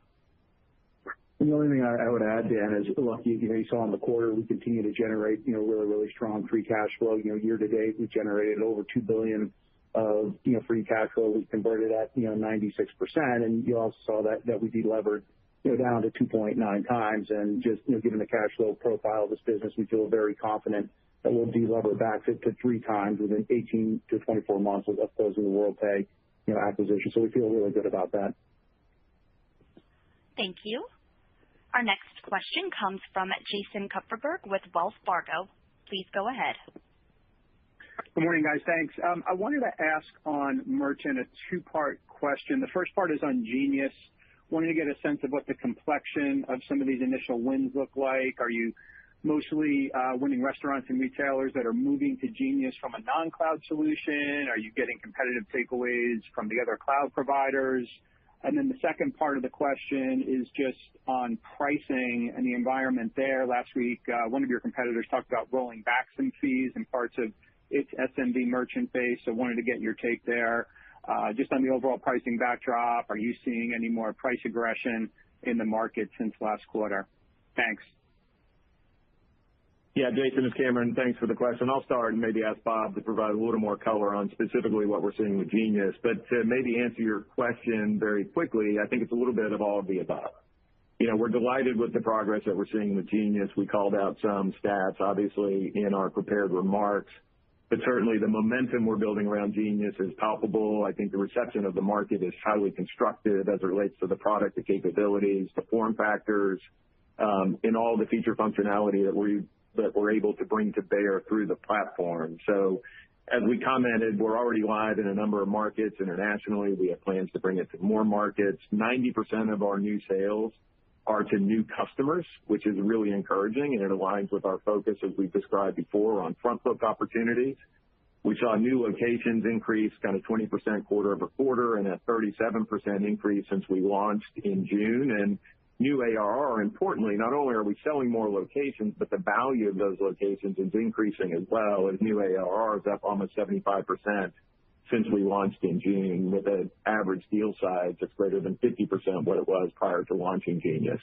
And the only thing I would add, Dan, is, look, you saw in the quarter, we continue to generate, really, really strong free cash flow. Year to date, we've generated over $2 billion of, free cash flow. We converted at, 96%. And you also saw that we delevered, down to 2.9 times. And just, given the cash flow profile of this business, we feel very confident that we'll delever back to 3 times within 18 to 24 months of closing the WorldPay, acquisition. So we feel really good about that. Thank you. Our next question comes from Jason Kupferberg with Wells Fargo. Please go ahead. Good morning, guys. Thanks. I wanted to ask on merchant a 2-part question. The first part is on Genius. Wanted to get a sense of what the complexion of some of these initial wins look like. Are you mostly winning restaurants and retailers that are moving to Genius from a non-cloud solution? Are you getting competitive takeaways from the other cloud providers? And then the second part of the question is just on pricing and the environment there. Last week, one of your competitors talked about rolling back some fees in parts of its SMB merchant base. So wanted to get your take there. Just on the overall pricing backdrop, are you seeing any more price aggression in the market since last quarter? Thanks. Yeah, Jason, it's Cameron. Thanks for the question. I'll start and maybe ask Bob to provide a little more color on specifically what we're seeing with Genius. But to maybe answer your question very quickly, I think it's a little bit of all of the above. We're delighted with the progress that we're seeing with Genius. We called out some stats, obviously, in our prepared remarks, but certainly the momentum we're building around Genius is palpable. I think the reception of the market is highly constructive as it relates to the product, the capabilities, the form factors, and all the feature functionality that we're able to bring to bear through the platform. So as we commented, we're already live in a number of markets internationally. We have plans to bring it to more markets. 90% of our new sales are to new customers, which is really encouraging, and it aligns with our focus, as we've described before, on front book opportunities. We saw new locations increase kind of 20% quarter over quarter and a 37% increase since we launched in June. And new ARR, importantly, not only are we selling more locations, but the value of those locations is increasing as well, as new ARR is up almost 75% since we launched in June, with an average deal size that's greater than 50% what it was prior to launching Genius.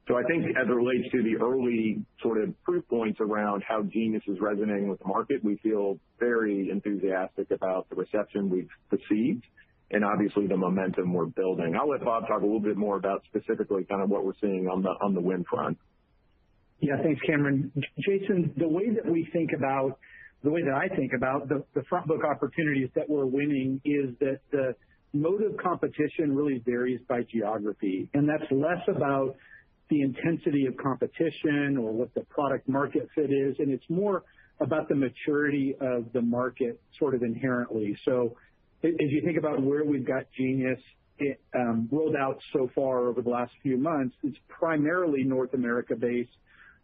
So I think as it relates to the early sort of proof points around how Genius is resonating with the market, we feel very enthusiastic about the reception we've received and obviously the momentum we're building. I'll let Bob talk a little bit more about specifically kind of what we're seeing on the win front. Yeah, thanks, Cameron. Jason, the way that I think about the front book opportunities that we're winning is that the mode of competition really varies by geography, and that's less about the intensity of competition or what the product market fit is, and it's more about the maturity of the market sort of inherently. So as you think about where we've got Genius rolled out so far over the last few months, it's primarily North America based,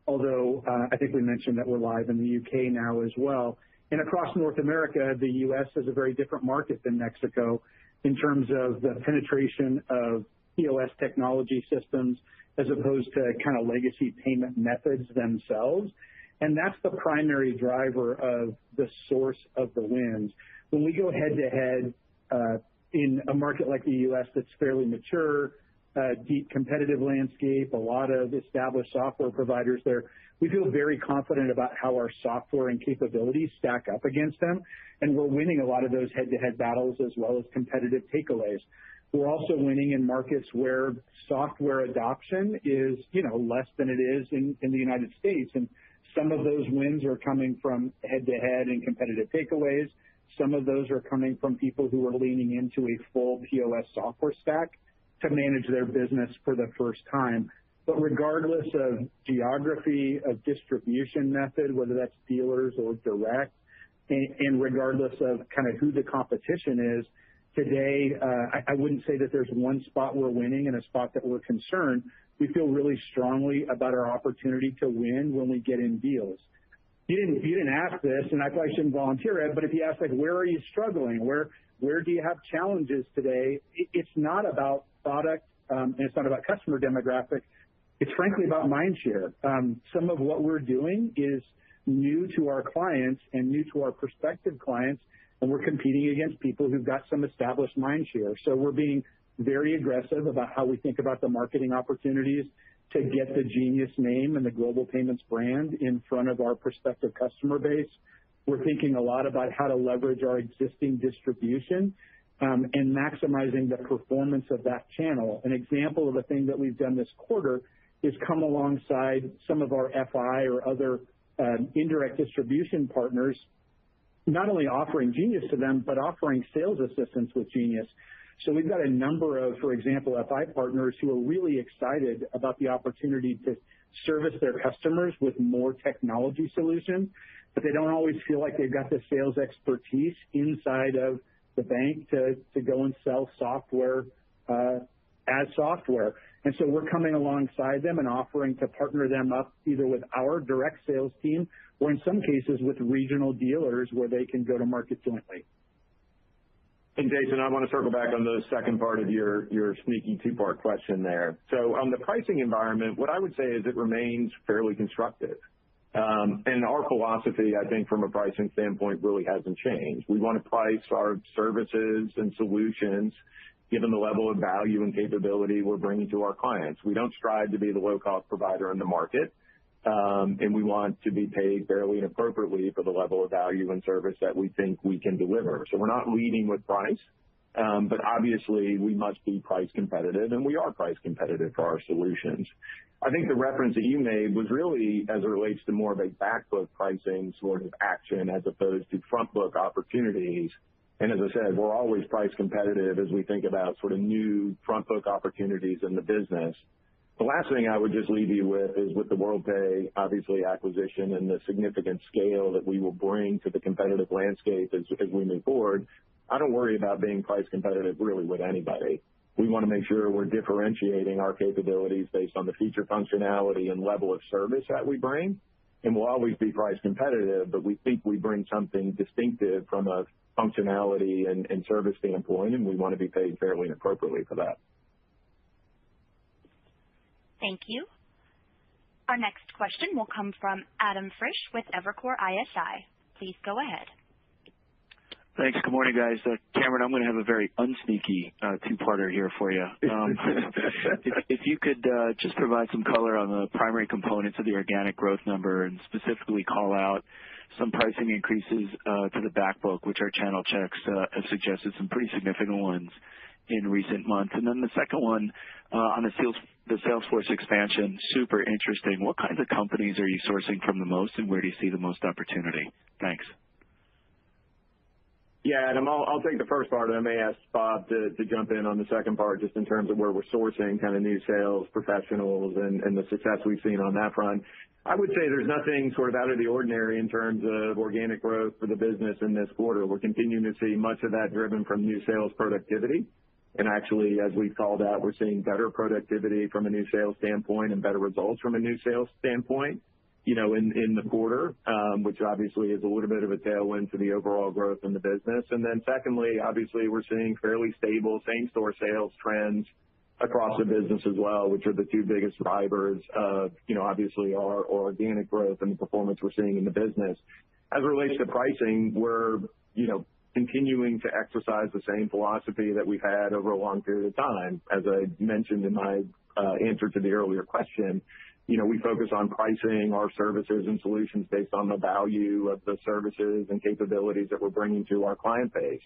although I think we mentioned that we're live in the UK now as well. And across North America, the US is a very different market than Mexico in terms of the penetration of POS technology systems as opposed to kind of legacy payment methods themselves. And that's the primary driver of the source of the wins. When we go head to head in a market like the US that's fairly mature, deep competitive landscape, a lot of established software providers there, we feel very confident about how our software and capabilities stack up against them. And we're winning a lot of those head-to-head battles as well as competitive takeaways. We're also winning in markets where software adoption is, less than it is in the United States. And some of those wins are coming from head-to-head and competitive takeaways. Some of those are coming from people who are leaning into a full POS software stack to manage their business for the first time. But regardless of geography, of distribution method, whether that's dealers or direct, and regardless of kind of who the competition is, today, I wouldn't say that there's one spot we're winning and a spot that we're concerned. We feel really strongly about our opportunity to win when we get in deals. You didn't ask this, and I probably shouldn't volunteer it, but if you ask, like, where are you struggling? Where do you have challenges today? It's not about product, and it's not about customer demographic. It's frankly about mind share. Some of what we're doing is new to our clients and new to our prospective clients, and we're competing against people who've got some established mind share. So we're being very aggressive about how we think about the marketing opportunities to get the Genius name and the Global Payments brand in front of our prospective customer base. We're thinking a lot about how to leverage our existing distribution and maximizing the performance of that channel. An example of a thing that we've done this quarter is come alongside some of our FI or other indirect distribution partners, not only offering Genius to them, but offering sales assistance with Genius. So we've got a number of, for example, FI partners who are really excited about the opportunity to service their customers with more technology solutions, but they don't always feel like they've got the sales expertise inside of the bank to go and sell software as software. And so we're coming alongside them and offering to partner them up either with our direct sales team or in some cases with regional dealers where they can go to market jointly. And Jason, I want to circle back on the second part of your sneaky two-part question there. So on the pricing environment, what I would say is it remains fairly constructive. And our philosophy, I think, from a pricing standpoint, really hasn't changed. We want to price our services and solutions given the level of value and capability we're bringing to our clients. We don't strive to be the low-cost provider in the market, and we want to be paid fairly and appropriately for the level of value and service that we think we can deliver. So we're not leading with price. But obviously, we must be price competitive, and we are price competitive for our solutions. I think the reference that you made was really as it relates to more of a back book pricing sort of action as opposed to front book opportunities. And as I said, we're always price competitive as we think about sort of new front book opportunities in the business. The last thing I would just leave you with is with the WorldPay, obviously, acquisition and the significant scale that we will bring to the competitive landscape as we move forward. I don't worry about being price competitive really with anybody. We want to make sure we're differentiating our capabilities based on the feature functionality and level of service that we bring. And we'll always be price competitive, but we think we bring something distinctive from a functionality and service standpoint, and we want to be paid fairly and appropriately for that. Thank you. Our next question will come from Adam Frisch with Evercore ISI. Please go ahead. Thanks. Good morning, guys. Cameron, I'm going to have a very unsneaky two-parter here for you. If you could just provide some color on the primary components of the organic growth number and specifically call out some pricing increases to the back book, which our channel checks have suggested some pretty significant ones in recent months. And then the second one on the sales force expansion, super interesting. What kinds of companies are you sourcing from the most, and where do you see the most opportunity? Thanks. Yeah, Adam, I'll take the first part, and I may ask Bob to jump in on the second part just in terms of where we're sourcing kind of new sales professionals and the success we've seen on that front. I would say there's nothing sort of out of the ordinary in terms of organic growth for the business in this quarter. We're continuing to see much of that driven from new sales productivity. And actually, as we've called out, we're seeing better productivity from a new sales standpoint and better results from a new sales standpoint, in the quarter, which obviously is a little bit of a tailwind to the overall growth in the business. And then secondly, obviously, we're seeing fairly stable same-store sales trends across the business as well, which are the two biggest drivers of, obviously, our organic growth and the performance we're seeing in the business. As it relates to pricing, we're, continuing to exercise the same philosophy that we've had over a long period of time. As I mentioned in my answer to the earlier question, we focus on pricing our services and solutions based on the value of the services and capabilities that we're bringing to our client base.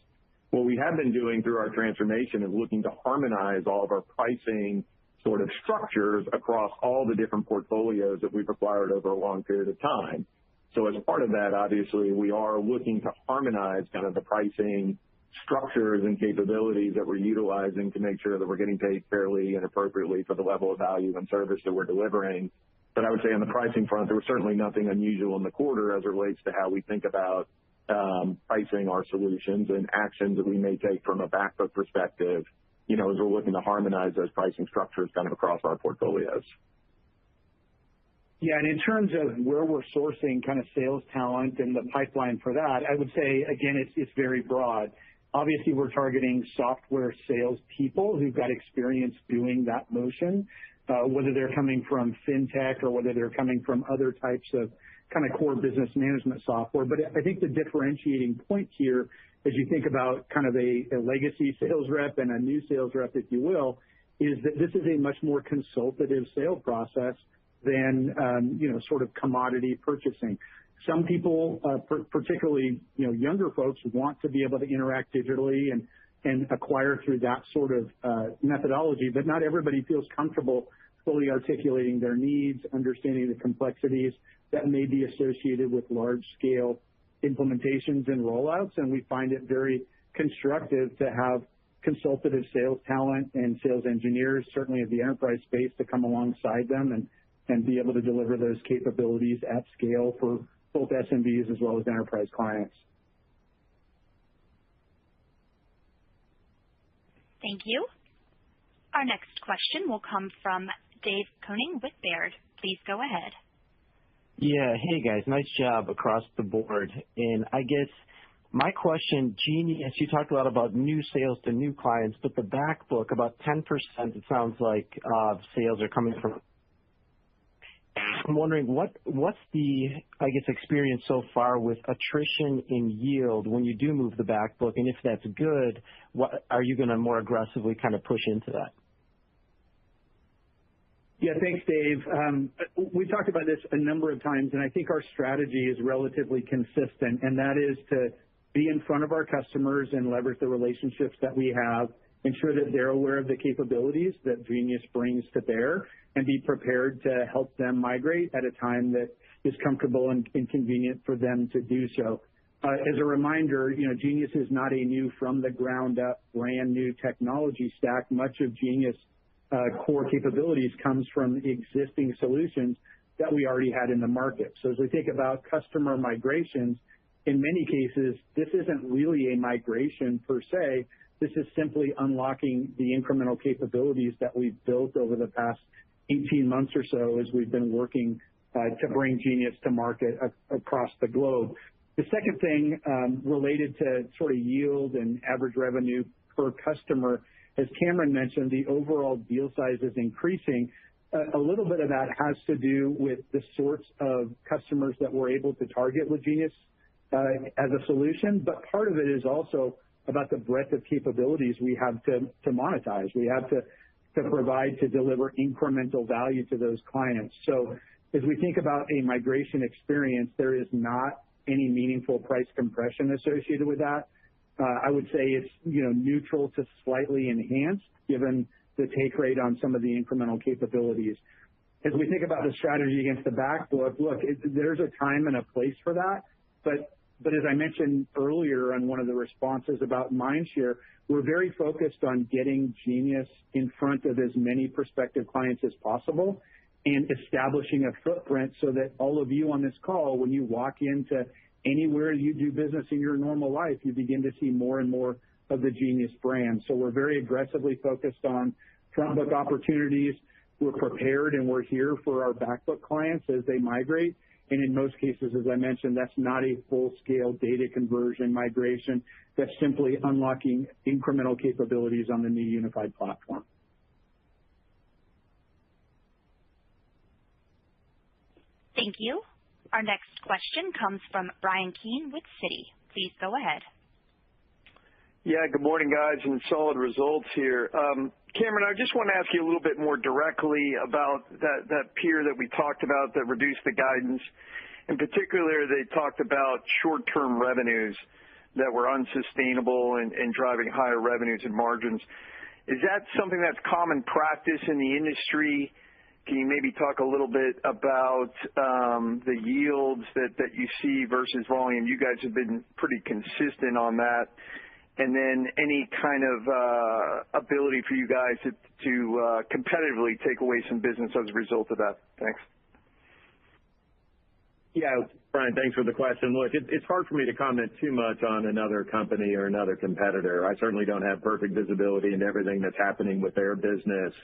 What we have been doing through our transformation is looking to harmonize all of our pricing sort of structures across all the different portfolios that we've acquired over a long period of time. So as part of that, obviously, we are looking to harmonize kind of the pricing structures and capabilities that we're utilizing to make sure that we're getting paid fairly and appropriately for the level of value and service that we're delivering. But I would say on the pricing front, there was certainly nothing unusual in the quarter as it relates to how we think about pricing our solutions and actions that we may take from a back book perspective, as we're looking to harmonize those pricing structures kind of across our portfolios. Yeah, and in terms of where we're sourcing kind of sales talent and the pipeline for that, I would say, again, it's very broad. Obviously, we're targeting software sales people who've got experience doing that motion, whether they're coming from fintech or whether they're coming from other types of kind of core business management software. But I think the differentiating point here, as you think about kind of a legacy sales rep and a new sales rep, if you will, is that this is a much more consultative sales process than, sort of commodity purchasing. Some people, particularly, younger folks, want to be able to interact digitally and acquire through that sort of methodology, but not everybody feels comfortable fully articulating their needs, understanding the complexities that may be associated with large-scale implementations and rollouts. And we find it very constructive to have consultative sales talent and sales engineers, certainly of the enterprise space, to come alongside them and be able to deliver those capabilities at scale for both SMBs as well as enterprise clients. Thank you. Our next question will come from Dave Koning with Baird. Please go ahead. Yeah. Hey, guys. Nice job across the board. And I guess my question, Genius, you talked a lot about new sales to new clients, but the back book, about 10%, it sounds like, sales are coming from. I'm wondering what's the, I guess, experience so far with attrition in yield when you do move the back book, and if that's good, what are you going to more aggressively kind of push into that? Yeah, thanks, Dave. We've talked about this a number of times, and I think our strategy is relatively consistent, and that is to be in front of our customers and leverage the relationships that we have, ensure that they're aware of the capabilities that Genius brings to bear, and be prepared to help them migrate at a time that is comfortable and convenient for them to do so. As a reminder, Genius is not a new from the ground up brand new technology stack. Much of Genius core capabilities comes from existing solutions that we already had in the market. So as we think about customer migrations, in many cases, this isn't really a migration per se. This is simply unlocking the incremental capabilities that we've built over the past 18 months or so as we've been working to bring Genius to market across the globe. The second thing related to sort of yield and average revenue per customer, as Cameron mentioned, the overall deal size is increasing. A little bit of that has to do with the sorts of customers that we're able to target with Genius as a solution, but part of it is also about the breadth of capabilities we have to monetize. We have to provide, to deliver incremental value to those clients. So as we think about a migration experience, there is not any meaningful price compression associated with that. I would say it's neutral to slightly enhanced given the take rate on some of the incremental capabilities. As we think about the strategy against the back book, look, there's a time and a place for that, but as I mentioned earlier on one of the responses about mindshare, we're very focused on getting Genius in front of as many prospective clients as possible and establishing a footprint so that all of you on this call, when you walk into anywhere you do business in your normal life, you begin to see more and more of the Genius brand. So we're very aggressively focused on front book opportunities. We're prepared and we're here for our back book clients as they migrate. And in most cases, as I mentioned, that's not a full-scale data conversion migration. That's simply unlocking incremental capabilities on the new unified platform. Thank you. Our next question comes from Brian Keane with Citi. Please go ahead. Yeah, good morning, guys, and solid results here. Cameron, I just want to ask you a little bit more directly about that peer that we talked about that reduced the guidance. In particular, they talked about short-term revenues that were unsustainable and driving higher revenues and margins. Is that something that's common practice in the industry? Can you maybe talk a little bit about the yields that you see versus volume? You guys have been pretty consistent on that. And then any kind of ability for you guys to competitively take away some business as a result of that? Thanks. Yeah, Brian, thanks for the question. Look, it's hard for me to comment too much on another company or another competitor. I certainly don't have perfect visibility into everything that's happening with their business.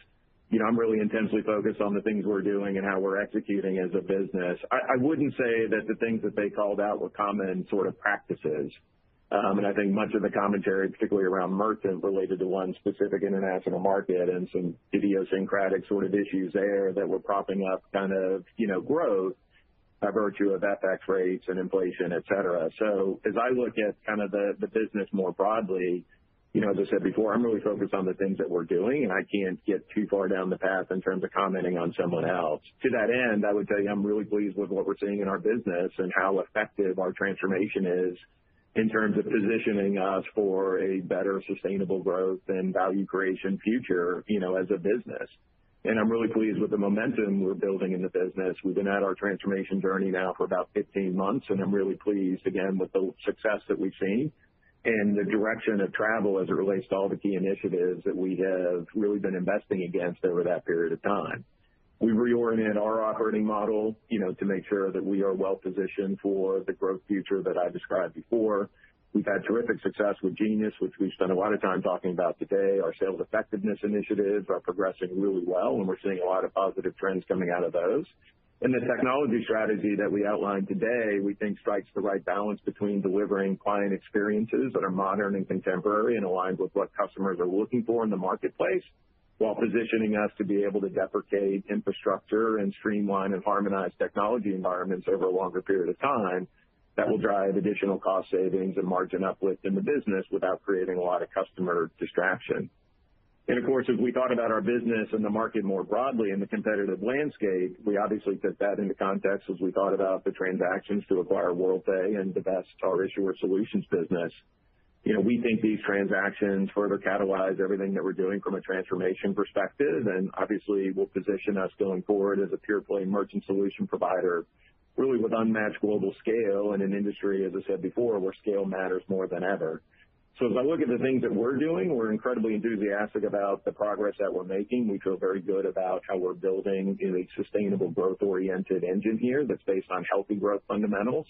I'm really intensely focused on the things we're doing and how we're executing as a business. I wouldn't say that the things that they called out were common sort of practices. And I think much of the commentary, particularly around merchant, related to one specific international market and some idiosyncratic sort of issues there that were propping up kind of, growth by virtue of FX rates and inflation, et cetera. So as I look at kind of the business more broadly, as I said before, I'm really focused on the things that we're doing, and I can't get too far down the path in terms of commenting on someone else. To that end, I would tell you I'm really pleased with what we're seeing in our business and how effective our transformation is in terms of positioning us for a better sustainable growth and value creation future, as a business. And I'm really pleased with the momentum we're building in the business. We've been at our transformation journey now for about 15 months, and I'm really pleased, again, with the success that we've seen and the direction of travel as it relates to all the key initiatives that we have really been investing against over that period of time. We've reoriented our operating model, to make sure that we are well positioned for the growth future that I described before. We've had terrific success with Genius, which we've spent a lot of time talking about today. Our sales effectiveness initiatives are progressing really well, and we're seeing a lot of positive trends coming out of those. And the technology strategy that we outlined today, we think strikes the right balance between delivering client experiences that are modern and contemporary and aligned with what customers are looking for in the marketplace, while positioning us to be able to deprecate infrastructure and streamline and harmonize technology environments over a longer period of time that will drive additional cost savings and margin uplift in the business without creating a lot of customer distraction. And of course, as we thought about our business and the market more broadly and the competitive landscape, we obviously took that into context as we thought about the transactions to acquire WorldPay and divest our issuer solutions business. We think these transactions further catalyze everything that we're doing from a transformation perspective, and obviously will position us going forward as a pure play merchant solution provider, really with unmatched global scale in an industry, as I said before, where scale matters more than ever. So as I look at the things that we're doing, we're incredibly enthusiastic about the progress that we're making. We feel very good about how we're building a sustainable growth-oriented engine here that's based on healthy growth fundamentals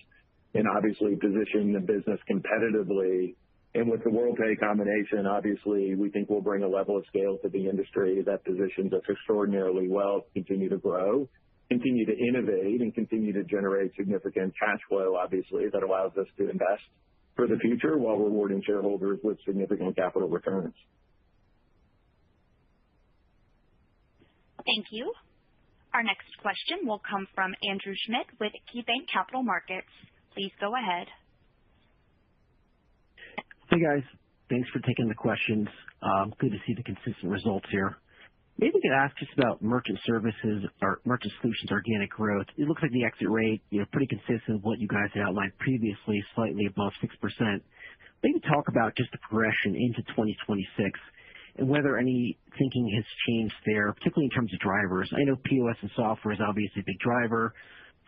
and obviously positioning the business competitively. And with the WorldPay combination, obviously, we think we'll bring a level of scale to the industry that positions us extraordinarily well to continue to grow, continue to innovate, and continue to generate significant cash flow, obviously, that allows us to invest for the future while rewarding shareholders with significant capital returns. Thank you. Our next question will come from Andrew Schmidt with KeyBanc Capital Markets. Please go ahead. Hey, guys. Thanks for taking the questions. Good to see the consistent results here. Maybe we could ask just about merchant services or merchant solutions organic growth. It looks like the exit rate, pretty consistent with what you guys had outlined previously, slightly above 6%. Maybe talk about just the progression into 2026 and whether any thinking has changed there, particularly in terms of drivers. I know POS and software is obviously a big driver.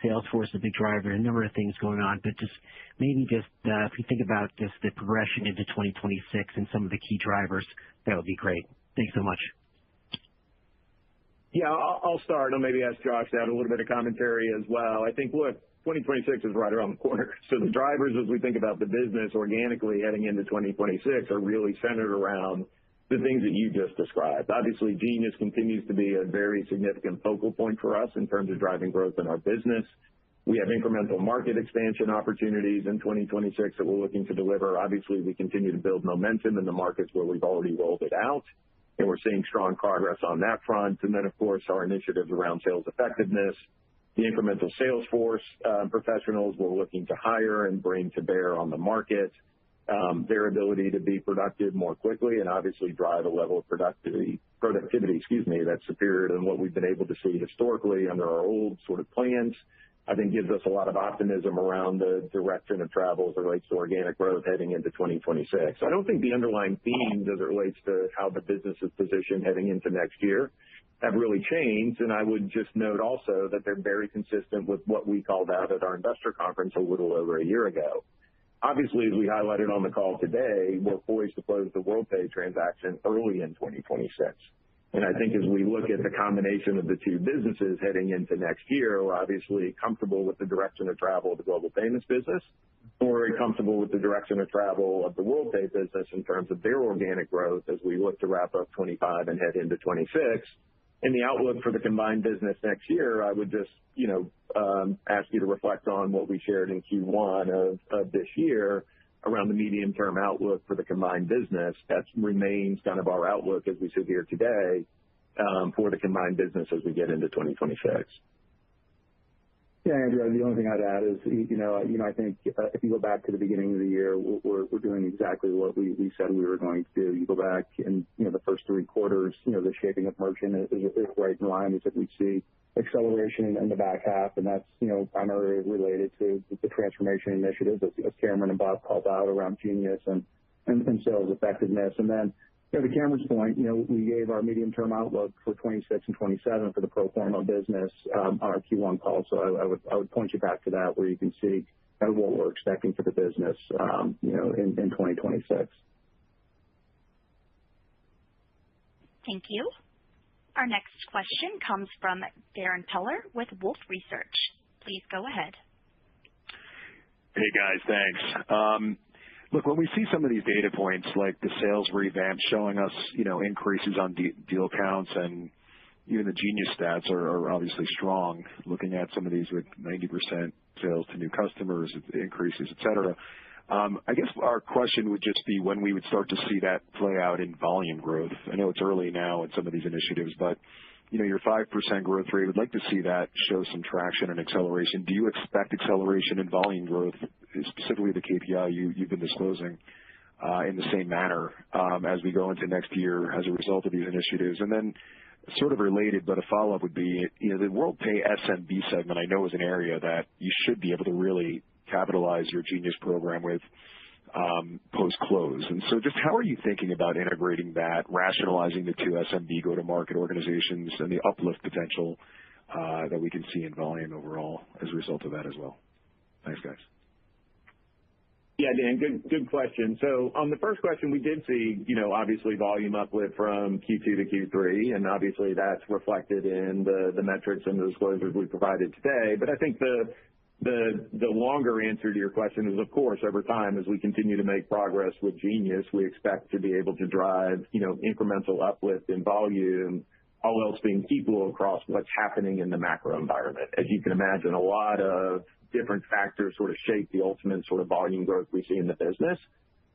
Salesforce is a big driver, a number of things going on, but if you think about just the progression into 2026 and some of the key drivers, that would be great. Thanks so much. Yeah, I'll start. I'll maybe ask Josh to add a little bit of commentary as well. I think, look, 2026 is right around the corner. So the drivers, as we think about the business organically heading into 2026, are really centered around the things that you just described. Obviously, Genius continues to be a very significant focal point for us in terms of driving growth in our business. We have incremental market expansion opportunities in 2026 that we're looking to deliver. Obviously, we continue to build momentum in the markets where we've already rolled it out, and we're seeing strong progress on that front. And then, of course, our initiatives around sales effectiveness, the incremental sales force professionals we're looking to hire and bring to bear on the market, their ability to be productive more quickly and obviously drive a level of productivity, that's superior than what we've been able to see historically under our old sort of plans, I think gives us a lot of optimism around the direction of travel as it relates to organic growth heading into 2026. I don't think the underlying themes as it relates to how the business is positioned heading into next year have really changed. And I would just note also that they're very consistent with what we called out at our investor conference a little over a year ago. Obviously, as we highlighted on the call today, we're poised to close the WorldPay transaction early in 2026. And I think as we look at the combination of the two businesses heading into next year, we're obviously comfortable with the direction of travel of the global payments business. We're very comfortable with the direction of travel of the WorldPay business in terms of their organic growth as we look to wrap up 25 and head into 26. And the outlook for the combined business next year, I would just, ask you to reflect on what we shared in Q1 of this year around the medium-term outlook for the combined business. That remains kind of our outlook as we sit here today for the combined business as we get into 2026. Yeah, Andrew, the only thing I'd add is, I think if you go back to the beginning of the year, we're doing exactly what we said we were going to do. You go back in, the first three quarters, the shaping of merchant is right in line with what we see acceleration in the back half, and that's, primarily related to the transformation initiatives, as Cameron and Bob called out around Genius and sales effectiveness. And then, to Cameron's point, we gave our medium-term outlook for 26 and 27 for the pro forma business on our Q1 call. So I would point you back to that where you can see kind of what we're expecting for the business, in 2026. Thank you. Our next question comes from Darrin Peller with Wolfe Research. Please go ahead. Hey, guys, thanks. Look, when we see some of these data points like the sales revamp showing us, increases on deal counts, and even the Genius stats are obviously strong, looking at some of these with 90% sales to new customers, increases, et cetera. I guess our question would just be when we would start to see that play out in volume growth. I know it's early now in some of these initiatives, but your 5% growth rate, would like to see that show some traction and acceleration. Do you expect acceleration in volume growth, specifically the KPI you've been disclosing in the same manner as we go into next year as a result of these initiatives? And then sort of related, but a follow-up would be, the WorldPay SMB segment I know is an area that you should be able to really capitalize your Genius program with post-close. And so just how are you thinking about integrating that, rationalizing the two SMB go-to-market organizations and the uplift potential that we can see in volume overall as a result of that as well? Thanks, guys. Yeah, Dan, good question. So on the first question, we did see, obviously volume uplift from Q2 to Q3, and obviously that's reflected in the metrics and the disclosures we provided today. But I think the longer answer to your question is, of course, over time, as we continue to make progress with Genius, we expect to be able to drive, incremental uplift in volume, all else being equal across what's happening in the macro environment. As you can imagine, a lot of different factors sort of shape the ultimate sort of volume growth we see in the business.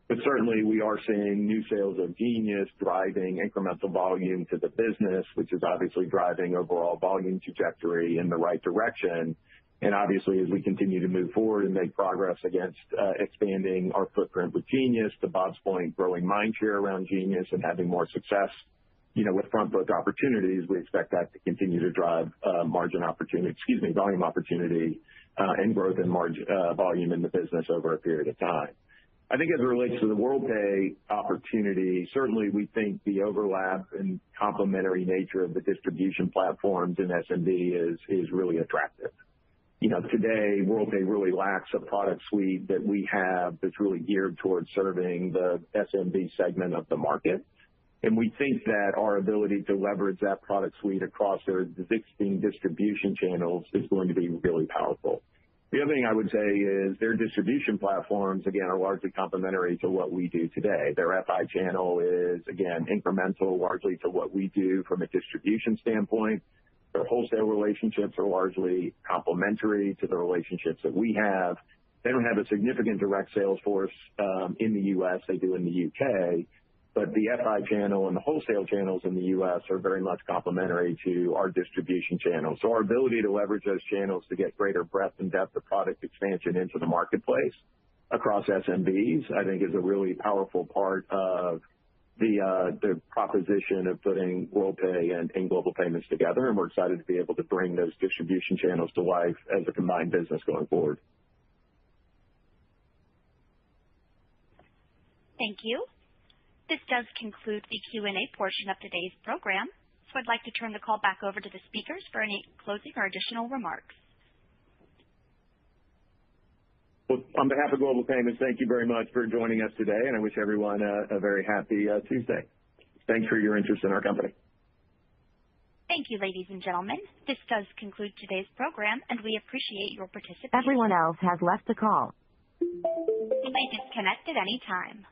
But certainly we are seeing new sales of Genius driving incremental volume to the business, which is obviously driving overall volume trajectory in the right direction. And obviously, as we continue to move forward and make progress against expanding our footprint with Genius, to Bob's point, growing mind share around Genius and having more success, with front book opportunities, we expect that to continue to drive volume opportunity and growth in volume in the business over a period of time. I think as it relates to the WorldPay opportunity, certainly we think the overlap and complementary nature of the distribution platforms in SMB is really attractive. Today, WorldPay really lacks a product suite that we have that's really geared towards serving the SMB segment of the market. And we think that our ability to leverage that product suite across their existing distribution channels is going to be really powerful. The other thing I would say is their distribution platforms, again, are largely complementary to what we do today. Their FI channel is, again, incremental largely to what we do from a distribution standpoint. Their wholesale relationships are largely complementary to the relationships that we have. They don't have a significant direct sales force in the U.S. They do in the U.K., but the FI channel and the wholesale channels in the U.S. are very much complementary to our distribution channel. So our ability to leverage those channels to get greater breadth and depth of product expansion into the marketplace across SMBs, I think is a really powerful part of the proposition of putting WorldPay and Global Payments together. And we're excited to be able to bring those distribution channels to life as a combined business going forward. Thank you. This does conclude the Q&A portion of today's program. So I'd like to turn the call back over to the speakers for any closing or additional remarks. Well, on behalf of Global Payments, thank you very much for joining us today, and I wish everyone a very happy Tuesday. Thanks for your interest in our company. Thank you, ladies and gentlemen. This does conclude today's program, and we appreciate your participation. Everyone else has left the call. You may disconnect at any time.